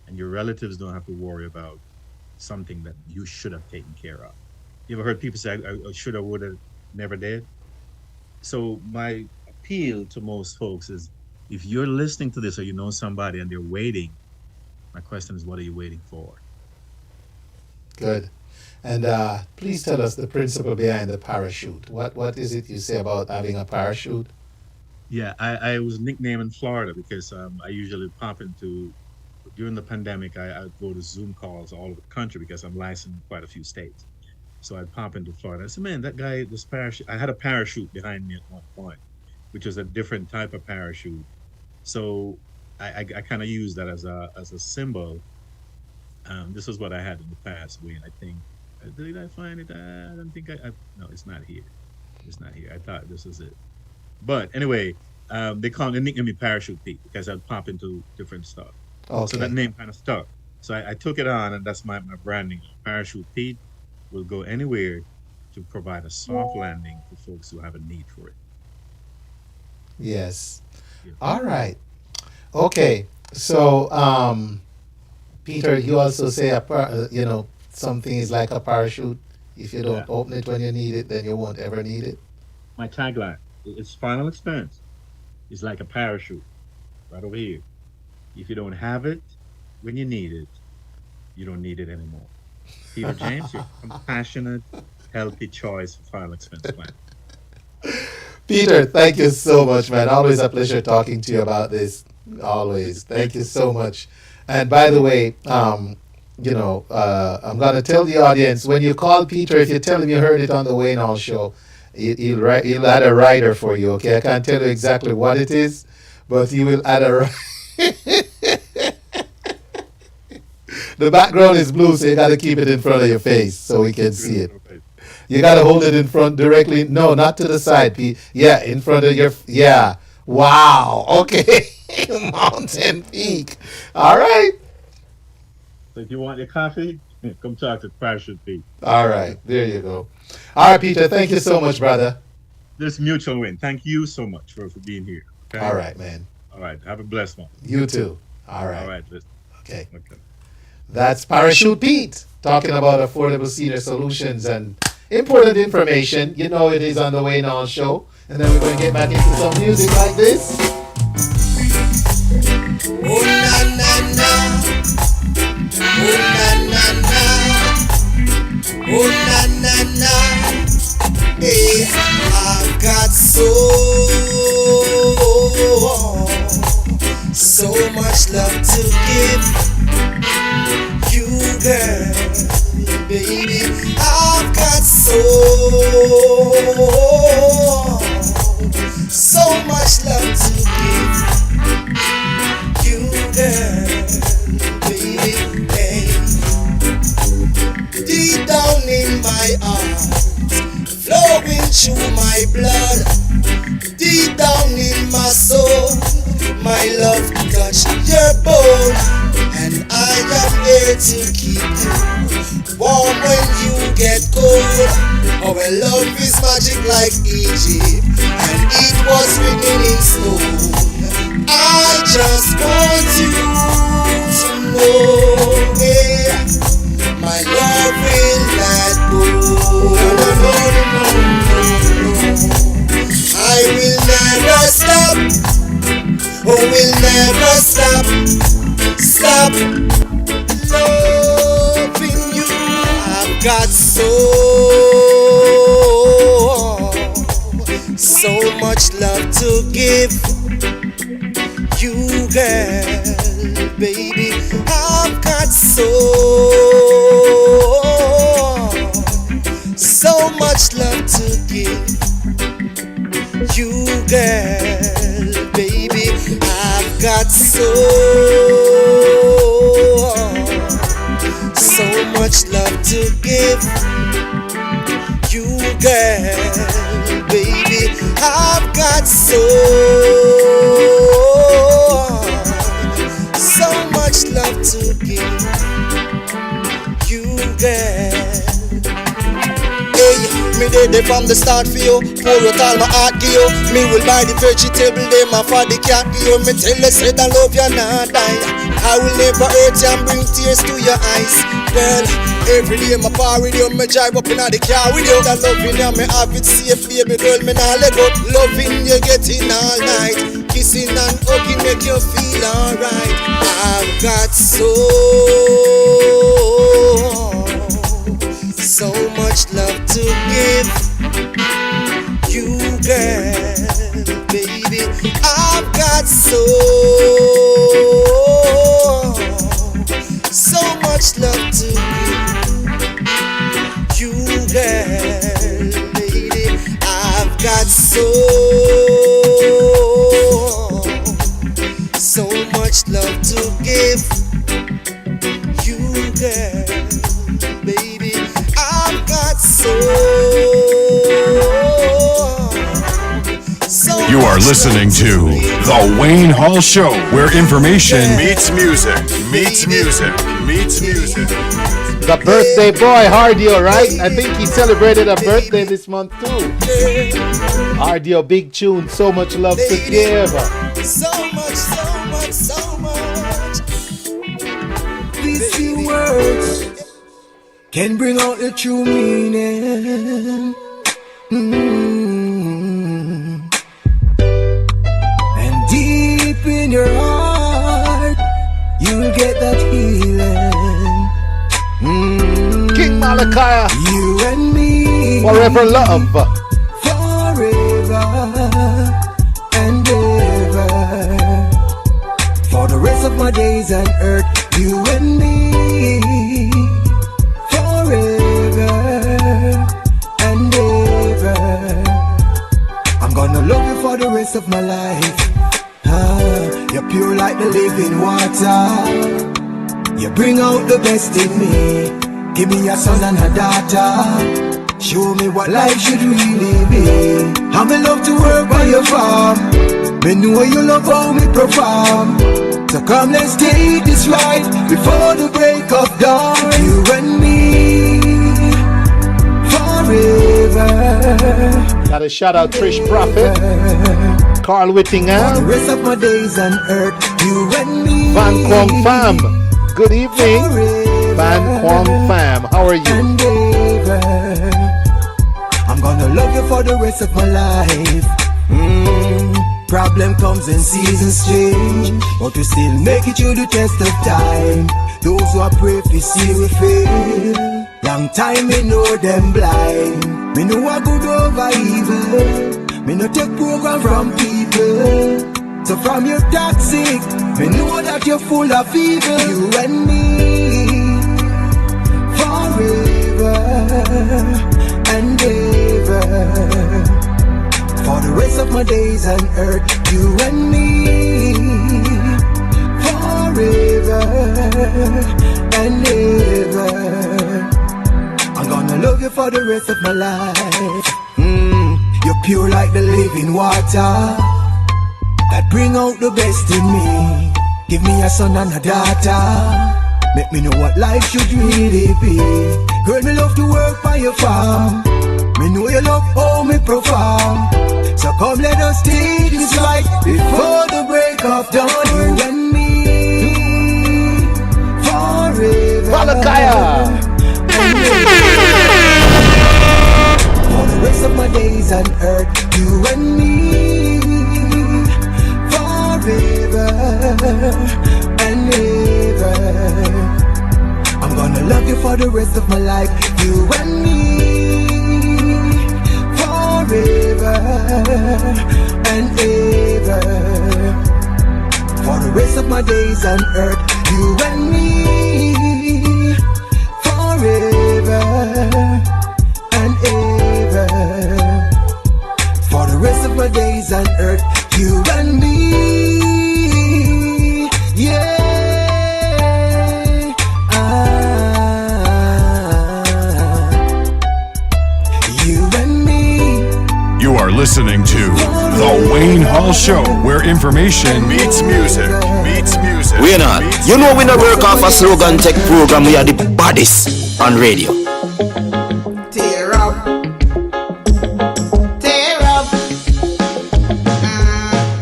And your relatives don't have to worry about something that you should have taken care of. You ever heard people say, I should have, would have, never did? So my appeal to most folks is, if you're listening to this or you know somebody and they're waiting, my question is, what are you waiting for? Good. And please tell us the principle behind the parachute. What is it you say about having a parachute? Yeah, I was nicknamed in Florida because I usually pop into, during the pandemic, I go to Zoom calls all over the country because I'm licensed in quite a few states. So I'd pop into Florida. I said, man, that guy, this parachute, I had a parachute behind me at one point, which was a different type of parachute. So I kind of used that as a symbol. This is what I had in the past, Wayne. I think, did I find it? I don't think no, it's not here. It's not here. I thought this was it. But anyway, they nicknamed me Parachute Pete because I'd pop into different stuff. Okay. So that name kind of stuck. So I took it on, and that's my branding. Parachute Pete will go anywhere to provide a soft landing for folks who have a need for it. Yes. Yeah. All right. Okay. So, Peter, you also say something is like a parachute. If you don't open it when you need it, then you won't ever need it. My tagline, it's final experience. It's like a parachute right over here. If you don't have it when you need it, you don't need it anymore. Peter James, your compassionate, healthy choice for final expense plan. Peter, thank you so much, man. Always a pleasure talking to you about this. Always. Thank you so much. And by the way, I'm going to tell the audience, when you call Peter, if you tell him you heard it on the Wayne Hall show, he'll add a rider for you, okay? I can't tell you exactly what it is, but he will add a rider. The background is blue, so you got to keep it in front of your face so we can see it. You got to hold it in front directly. No, not to the side, Pete. Yeah, in front of your... Yeah. Wow. Okay. Mountain Peak. All right. So if you want your coffee, come talk to Parachute Pete. All right. There you go. All right, Peter. Thank you so much, brother. This mutual win. Thank you so much for being here. Okay? All right, man. All right. Have a blessed one. You too. All right. All right. Listen. Okay. That's Parachute Pete talking about affordable senior solutions and important information. You know it is on the Wayne Hall Show. And then we're going to get back into some music like this. Oh na na na, oh na na na, oh na na na. Hey, I've got so much love to give you, girl, baby. I've got so much love to give you, girl, baby. Hey, deep down in my heart, flowing through my blood, deep down in my soul, my love touch your bone, and I am here to keep you warm when you get cold. Our love is magic like Egypt, and it was written in stone. I just want you to know, yeah, my love will not go. No. I will never stop. Oh, will never stop loving you. I've got so much love to give you, girl, baby. I've got so much love to give you, girl, baby. I've got so much love to give you, girl, baby. I've got so much love to give you, girl. Hey, me did it from the start for you. Pour out all my heart to you. Me will buy the vegetable, them and for the cat to you. Me tell you, say that love you not die. I will never hurt you and bring tears to your eyes, girl. Every day my power with you, me drive up in the car with you. That loving you, me have it safe, baby girl, me not let go. Loving you, getting all night, kissing and hugging make you feel alright. I've got so much love to give you, girl, baby. I've got so much love to give you, girl, baby. I've got so much love to give you, girl, baby. I've got so You are listening to The Wayne Hall Show, where information meets music, meets music, meets music. The birthday boy, Hardio, right? I think he celebrated a birthday this month too. Hardio, big tune, so much love to give. So much. Please can bring out the true meaning. And deep in your heart, you'll get that healing. King Malachi, you and me, forever love, forever and ever. For the rest of my days on earth, you and me, forever and ever. I'm gonna love you for the rest of my life. You're pure like the living water. You bring out the best in me. Give me a son and a daughter. Show me what life should really be. I'm in love to work by your farm. Me know you love how me perform. So come, let's take this ride before the break of dawn. You and me, forever. Got a shout out Trish Prophet, Carl Whittingham, for the rest of my days on earth. You and me, Van Kwong Fam. Good evening, Van Kwong Fam. How are you? I'm gonna love you for the rest of my life. Problem comes in seasons change, but we still make it through the test of time. Those who are brave, we see we fail. Long time me know them blind. Me know a good over evil. Me no take program from people. So from your toxic, me know that you're full of evil. You and me, forever and ever. For the rest of my days on earth, you and me, forever and ever. I'm gonna love you for the rest of my life. You're pure like the living water that bring out the best in me. Give me a son and a daughter. Make me know what life should really be. Girl, me love to work by your farm. Me know you love how me perform. So come, let us take this fight before the break of dawn. You and me, forever. Malakaya. For the rest of my days on earth, you and me, forever and ever. I'm gonna love you for the rest of my life, you and me, forever and ever. For the rest of my days on earth, you and me, forever and ever. For the rest of my days on earth, you and me, yeah. You and me. You are listening to The Wayne Hall Show, where information meets music. We not. You know we not work off a slogan tech program. We are the baddest on radio. Tear up. Tear up.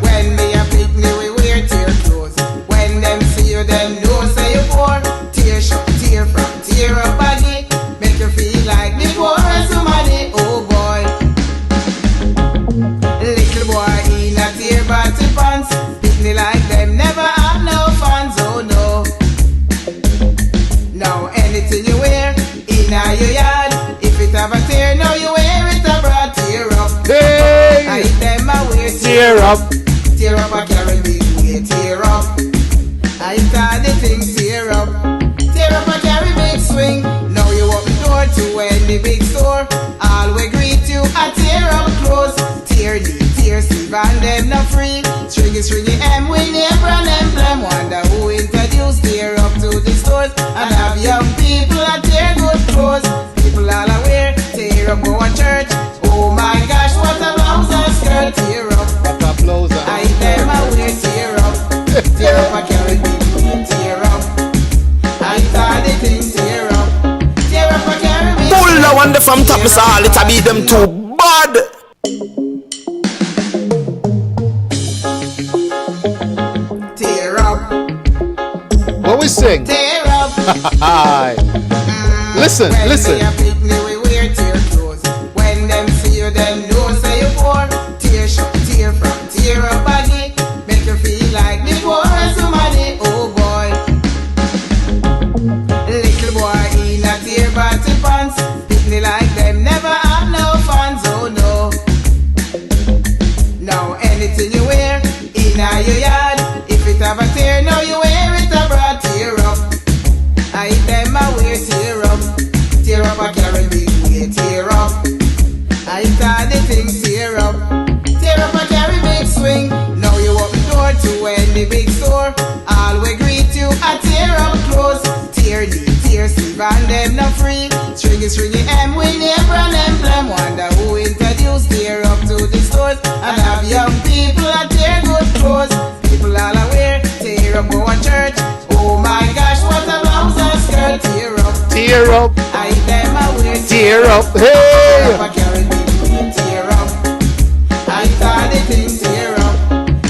When me a picnic, we wear tear clothes. When them see you, them know say you poor. Tear shop, tear from, tear up body. Make you feel like the poor somebody. Oh boy. Little boy in a tear batty pants. Picnic like them never have no fans. Oh no. Now anything you wear in your yard, if it have a tear, now you wear it abroad. Tear up. Hey. I them a wear Tear up. Tear up a carry big way. Tear up. I start the thing. Tear up. Tear up a carry big swing. Now you open door to any big store. All we greet you a tear up clothes. Tear knee, tear sleeve, and them not free. Stringy M, we name brand emblem. Wonder who introduced tear up to the stores. And have young people a tear good clothes. People all aware, tear up go to church. Oh my gosh, what a blouse and skirt. Tear up. What a blouse and I them a wear tear up. Tear up a carry big queen. Tear up. I saw the thing. Tear up. Tear up a carry big. Pull the one from top, Mr. Hall. It a be them too bad. What we sing? Tear up. Hi. Listen, when listen. When they a picnic, we wear tear clothes. When them see you, them know say you poor. Tear shop, tear from, tear up body. Make you feel like the poor somebody. Oh boy. Little boy in a tear batty pants. Picnic like them never have no fans. Oh no. Now anything you wear in your yard, if it have a tear, now you wear it abroad. Tear up. I them a wear tear up. Tear up a carry big way, tear up. I thought the thing tear up. Tear up a carry big swing. Now you open door to any big store. All we greet you a tear up clothes. Tear D, tear sleeve and them not free. Stringy M with name brand emblem. Wonder who introduced tear up to the stores. And have young people a tear good clothes. People all aware, tear up go a church. Oh my gosh, what a blouse and skirt. Tear up. Tear up. I them a wear. Tear up. Hey. Tear up a carry big way, tear up. I thought the thing tear up.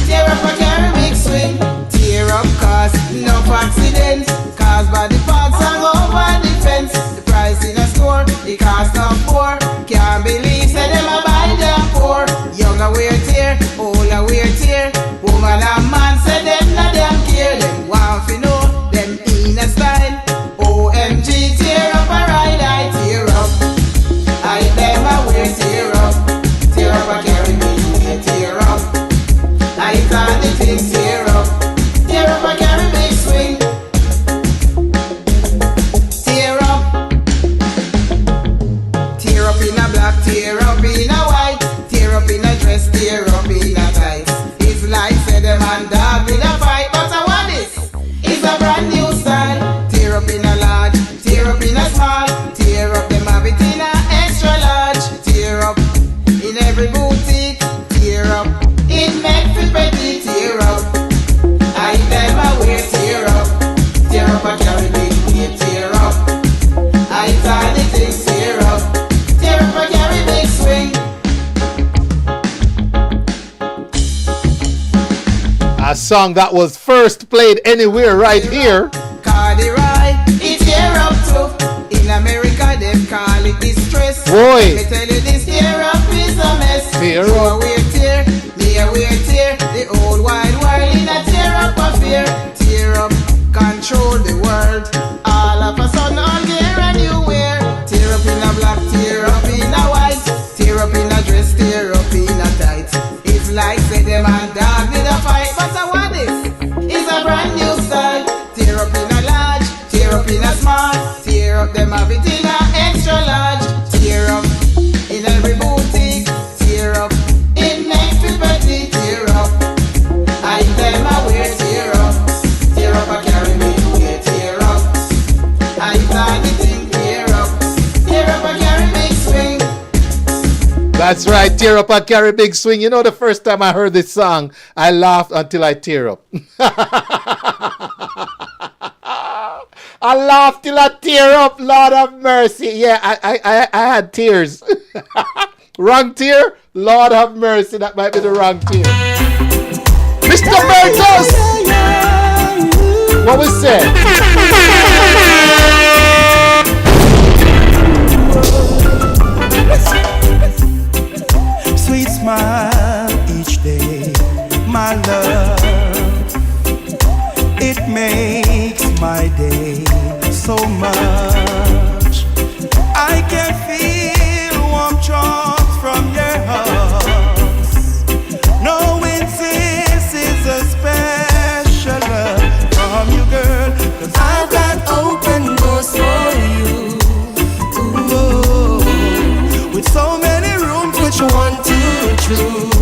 Tear up a carry big swing. Tear up cause no accidents. Caused by the parts and over the fence. The price in a store, the cost of poor. Can't believe say them a buy them poor. Young a wear tear, old a wear tear. Woman and man say them not them care. Them want to know them in a style. OMG tear up a ride, I tear up. I them a wear tear up. Tear up a carry me, tear up. I thought the thing tear up. Tear up a carry big swing. Tear up. Tear up in a black, tear up in a white. Tear up in a dress, tear up in a tight. It's like say them and dog in a fight. But I want this. It's a brand new style. Tear up in a large, tear up in a small. Tear up them have it in a extra large. Tear up in every boutique. Tear up. It makes it pretty. Tear up. I them a wear tear up. Tear up a carry big way, tear up. I thought the thing tear up. Tear up a carry big swing. A song that was first played anywhere right here. Cardi ride, it tear up too. In America, them call it distress. Boy. Let me tell you this, tear up is a mess. Tear You up. a wear tear, me a wear tear. The old wide world in a tear up affair. Tear up, control the world. All of a sudden, all gear and you wear. Tear up in a black, tear up in a white. Tear up in a dress, tear up in a tight. It's like say them and dog did a fight. But I want this, it's a brand new style. Tear up in a large, tear up in a small. Tear up them have it in a extra large. Tear up in every boutique. Tear up, it makes me pretty. Tear up, I them a wear. Tear up, tear up a carry me wear. Tear up, I thought the thing. Tear up a carry big swing. That's right, tear up and carry big swing. You know, the first time I heard this song, I laughed until I tear up. I laughed till I tear up, Lord have mercy. Yeah, I had tears. Wrong tear? Lord have mercy, that might be the wrong tear. Mr. Bertos! What was said? Sweet smile each day, my love. It makes my day so much. I can feel warm charms from your hugs, knowing this is a special love from you, girl. 'Cause I've got open doors for you. Ooh, with so many rooms, which one to choose?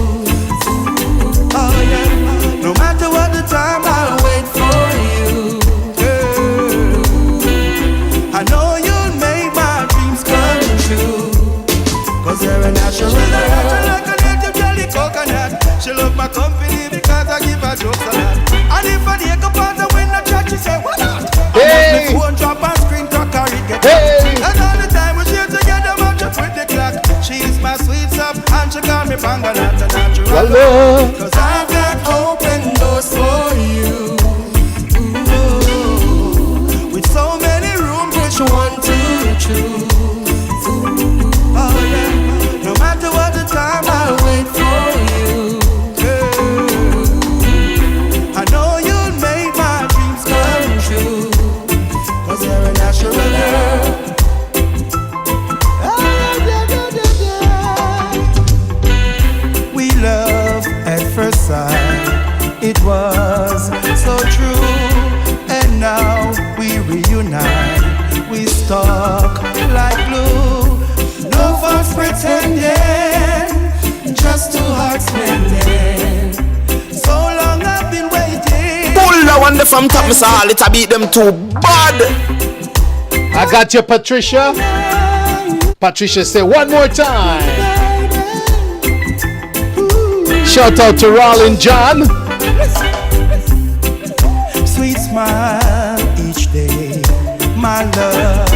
Oh yeah, no matter what the time, I'll wait for you, girl. I know you'll make my dreams come true. 'Cause you're a natural girl, like a native jelly coconut. She love my company because I give her jokes a lot. And if I take up on the window chat, she say, what not? Hey! I phone drop and screen to carry get Hey! And all the time we share together, match up with the clock. She's my sweet sub and she call me Bangalore, the natural love. 'Cause I've got open doors for you. Ooh, with so many rooms, which one to from top, Mr. Hall, it a beat them too bad. I got you, Patricia. Patricia say one more time. Shout out to Rollin John. Sweet smile each day, my love.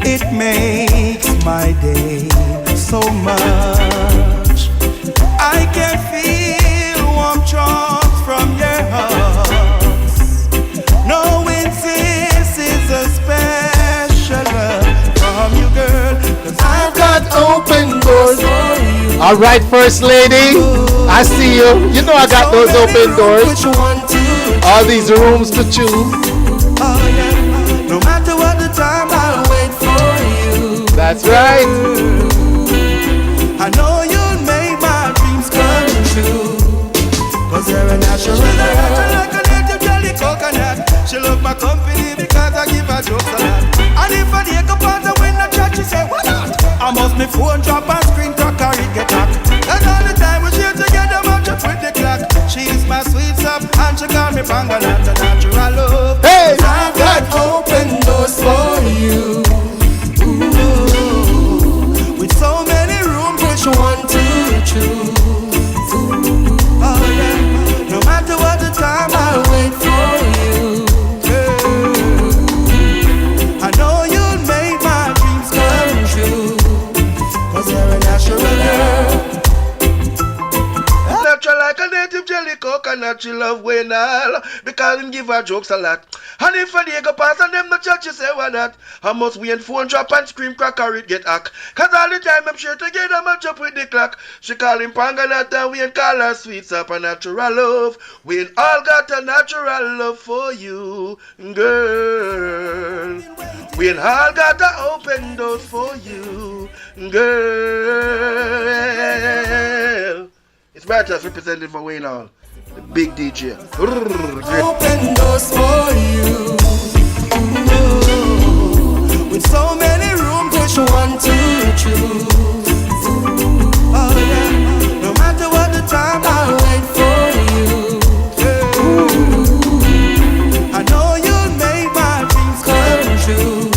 It makes my day so much. I can feel warm charms from your hugs, knowing this is a special love from you, girl. 'Cause I've got open doors for you. All right, First Lady, I see you. You know I got those open doors. All these rooms to choose. Oh yeah. No matter what the time, I'll wait for you. That's right. I know you'll make my dreams come true. 'Cause you're a natural girl. Like a native jelly coconut. She love my company because I give her jokes a lot. And if I take up on the win the chat, she say, what not? I must me phone drop and screen crack or it get hacked. And all the time we share together, match up with the clock. She is my sweet sap and she call me Pangalat, a natural love. Hey! 'Cause I've got open doors for you. Ooh, with so many rooms, which one to choose? Oh yeah, no matter what the time, I'll wait for you. Yeah. I know you'll make my dreams come true. 'Cause you're a natural girl. Natural like a native jelly coconut, she love Wayne all because him give her jokes a lot. And if a day go past and them no chat, she say why not? I must wait phone drop and scream crack or it get hack. 'Cause all the time I'm sure together match up with the clock. She call him Pangalat and we ain't call her sweet sap a natural love. We ain't all got a natural love for you, girl. We ain't all got a open doors for you, girl. It's Bartas representing for Wayne Hall, the big DJ. Open doors for you. Ooh, with so many rooms, which one to choose? Oh yeah, no matter what the time, I'll wait for you. Yeah. I know you'll make my dreams come true.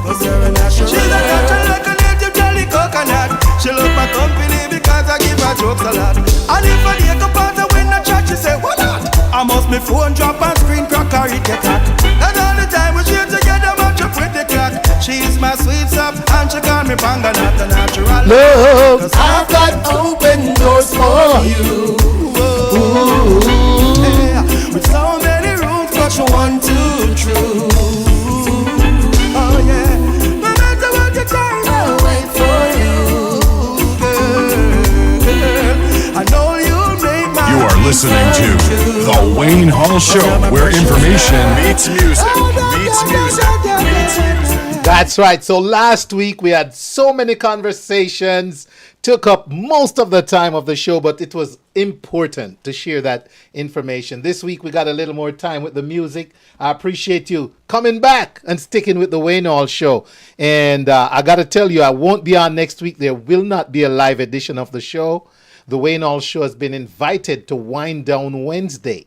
'Cause you're a natural. She's a natural like a native jelly coconut. She love my company because I give her jokes a lot. And if I take up on the win the chat, she say, what not? I must me phone drop and screen crack or it get hacked. And all the time we share together, match up with the clock. She is my sweet sap and she call me Pangalat, a natural love. 'Cause I've got open doors for you. Ooh. Yeah. With so many rooms, but you want to choose. Oh yeah. No matter what the time, I'll wait for you. I know you'll make my. You are listening to The Wayne Hall Show, where information meets music, meets music, meets music. That's right. So last week we had so many conversations, took up most of the time of the show, but it was important to share that information. This week we got a little more time with the music. I appreciate you coming back and sticking with the Wayne Hall Show. And I got to tell you, I won't be on next week. There will not be a live edition of the show. The Wayne Hall Show has been invited to Wind Down Wednesday.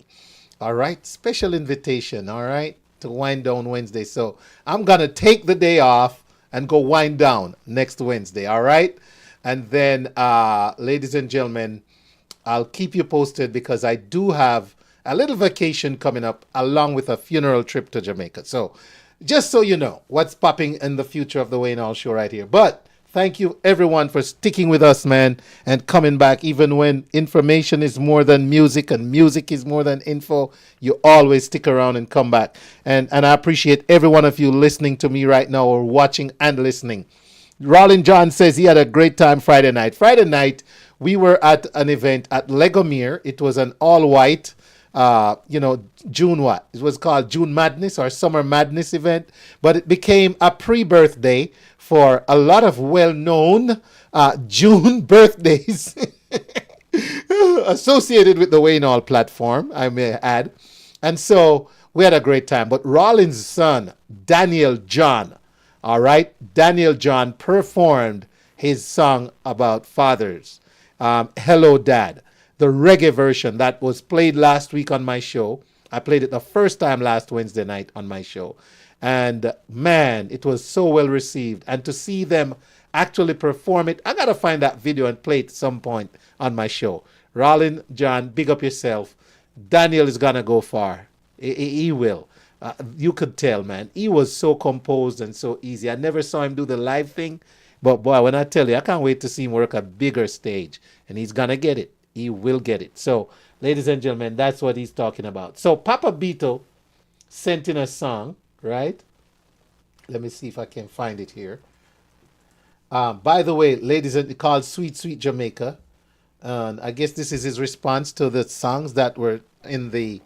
All right. Special invitation. All right. To Wind Down Wednesday. So I'm going to take the day off and go wind down next Wednesday. All right. And then, ladies and gentlemen, I'll keep you posted because I do have a little vacation coming up along with a funeral trip to Jamaica. So just so you know what's popping in the future of the Wayne Hall Show right here. But thank you everyone for sticking with us, man, and coming back even when information is more than music and music is more than info. You always stick around and come back. And I appreciate every one of you listening to me right now or watching and listening. Rollin John says he had a great time Friday night. Friday night, we were at an event at Legomere. It was an all-white, June what? It was called June Madness or Summer Madness event. But it became a pre-birthday for a lot of well-known June birthdays associated with the Wayne Hall platform, I may add. And so we had a great time. But Rollin's son, Daniel John, all right, Daniel John performed his song about fathers, Hello Dad. the reggae version that was played last week on my show. I played it the first time last Wednesday night on my show. And man, it was so well received. And to see them actually perform it, I got to find that video and play it at some point on my show. Rollin, John, big up yourself. Daniel is going to go far. He will. You could tell, man. He was so composed and so easy. I never saw him do the live thing. But boy, when I tell you, I can't wait to see him work a bigger stage. And he's going to get it. He will get it. So, ladies and gentlemen, that's what he's talking about. So, Papa Beto sent in a song, right? Let me see if I can find it here. By the way, ladies, it's called Sweet Sweet Jamaica. And I guess this is his response to the songs that were in the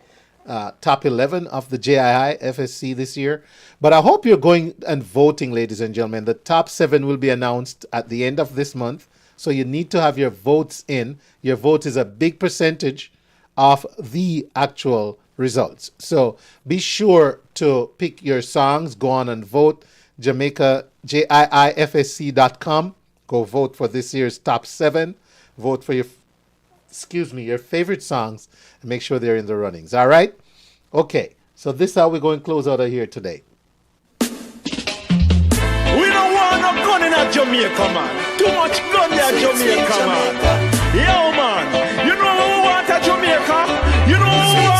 top 11 of the JII FSC this year. But I hope you're going and voting, ladies and gentlemen. The top 7 will be announced at the end of this month. So you need to have your votes in. Your vote is a big percentage of the actual results. So be sure to pick your songs. Go on and vote. JIIFSC.com. Go vote for this year's top 7. Vote for your favorite songs and make sure they're in the runnings. All right? Okay. So this is how we're going to close out of here today. We don't want no gun in a Jamaica, man. Too much gun in a Jamaica, man. Yo, man. You know what we want at Jamaica? You know what we want?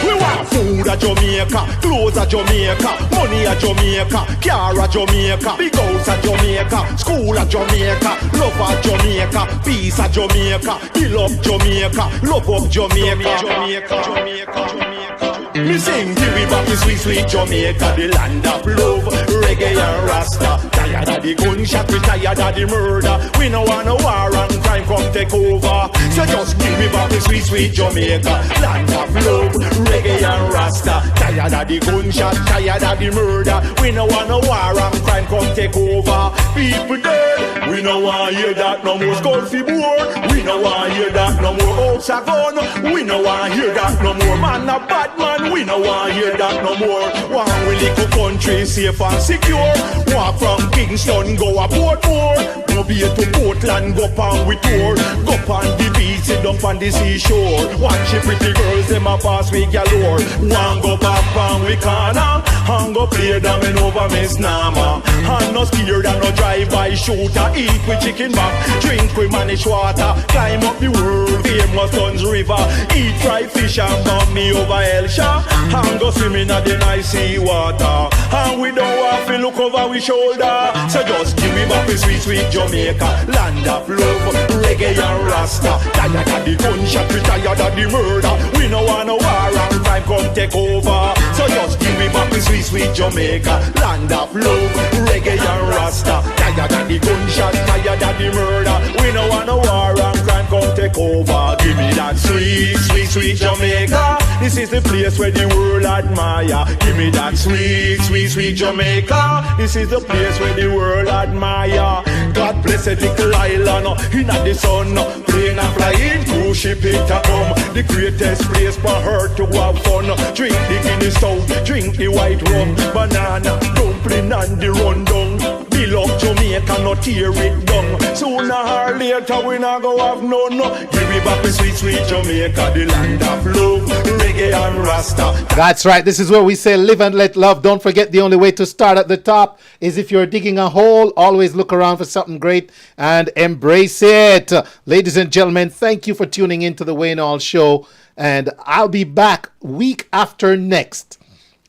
We want food at Jamaica, clothes at Jamaica, money at Jamaica, car at Jamaica, big house at Jamaica, school at Jamaica, love at Jamaica, peace at Jamaica, heal up Jamaica, love up Jamaica, Jamaica, Jamaica, Jamaica. Me sing, give me back to sweet, sweet Jamaica, the land of love, reggae and rasta. Tired of the gunshot, we tired of the murder. We no want no war and crime come take over. So just give me back to sweet, sweet Jamaica, land of love, reggae and rasta. Tired of the gunshot, tired of the murder. We no want no war and crime come take over. People dead, we no want hear that no more skull fi board. We no want hear that no more house a gun. We no want hear that no more man a bad man. We no want hear that no more. One we little country safe and secure. Walk from Kingston go a Portmore. Go be to Portland go pan we tour. Go pan the beach sit up on the seashore. Watch the pretty girls them a pass we galore. One go back pan we corner. And go play them in over Miss Nama. And no scared and no drive by shooter. Eat with chicken back, drink with manish water. Climb up the world famous Tons River. Eat fried fish and bump me over Elsha. And go swimming at the nice sea water. And we don't have to look over we shoulder. So just give me back the sweet, sweet Jamaica, land of love, reggae and rasta. Tired of the gunshot, we tired of the murder. We no want no war and crime come take over. So just give me back the sweet, sweet Jamaica, land of love, reggae and rasta. Tired of the gunshot, tired of the murder. We no want no war and crime come take over. Give me that sweet, sweet, sweet Jamaica. This is the place where the world admire. Give me that sweet, sweet, sweet Jamaica. This is the place where the world admire. God bless a little island in the sun. Plane a flying cruise ship it a come. The greatest place for her to have fun. Drink the Guinness stout, drink the white rum, banana, dumpling and the rundown. Bill up Jamaica, not tear it down. Sooner or later we not go have none. Give me back the sweet, sweet Jamaica, the land of love, reggae and rasta. That's right. This is where we say live and let love. Don't forget the only way to start at the top is if you're digging a hole, always look around for something great and embrace it. Ladies and gentlemen, thank you for tuning in to the Wayne Hall Show. And I'll be back week after next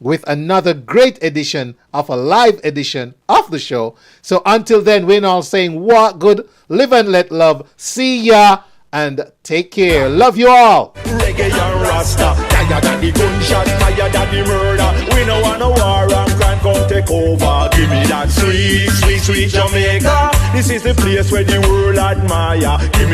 with another great edition of a live edition of the show. So until then, Wayne Hall saying what good, live and let love. See ya and take care. Love you all. Reggae and rasta, tired of the gunshot, tired of the murder. We no want no war and crime come take over. Give me that sweet, sweet, sweet Jamaica. This is the place where the world admire. Give me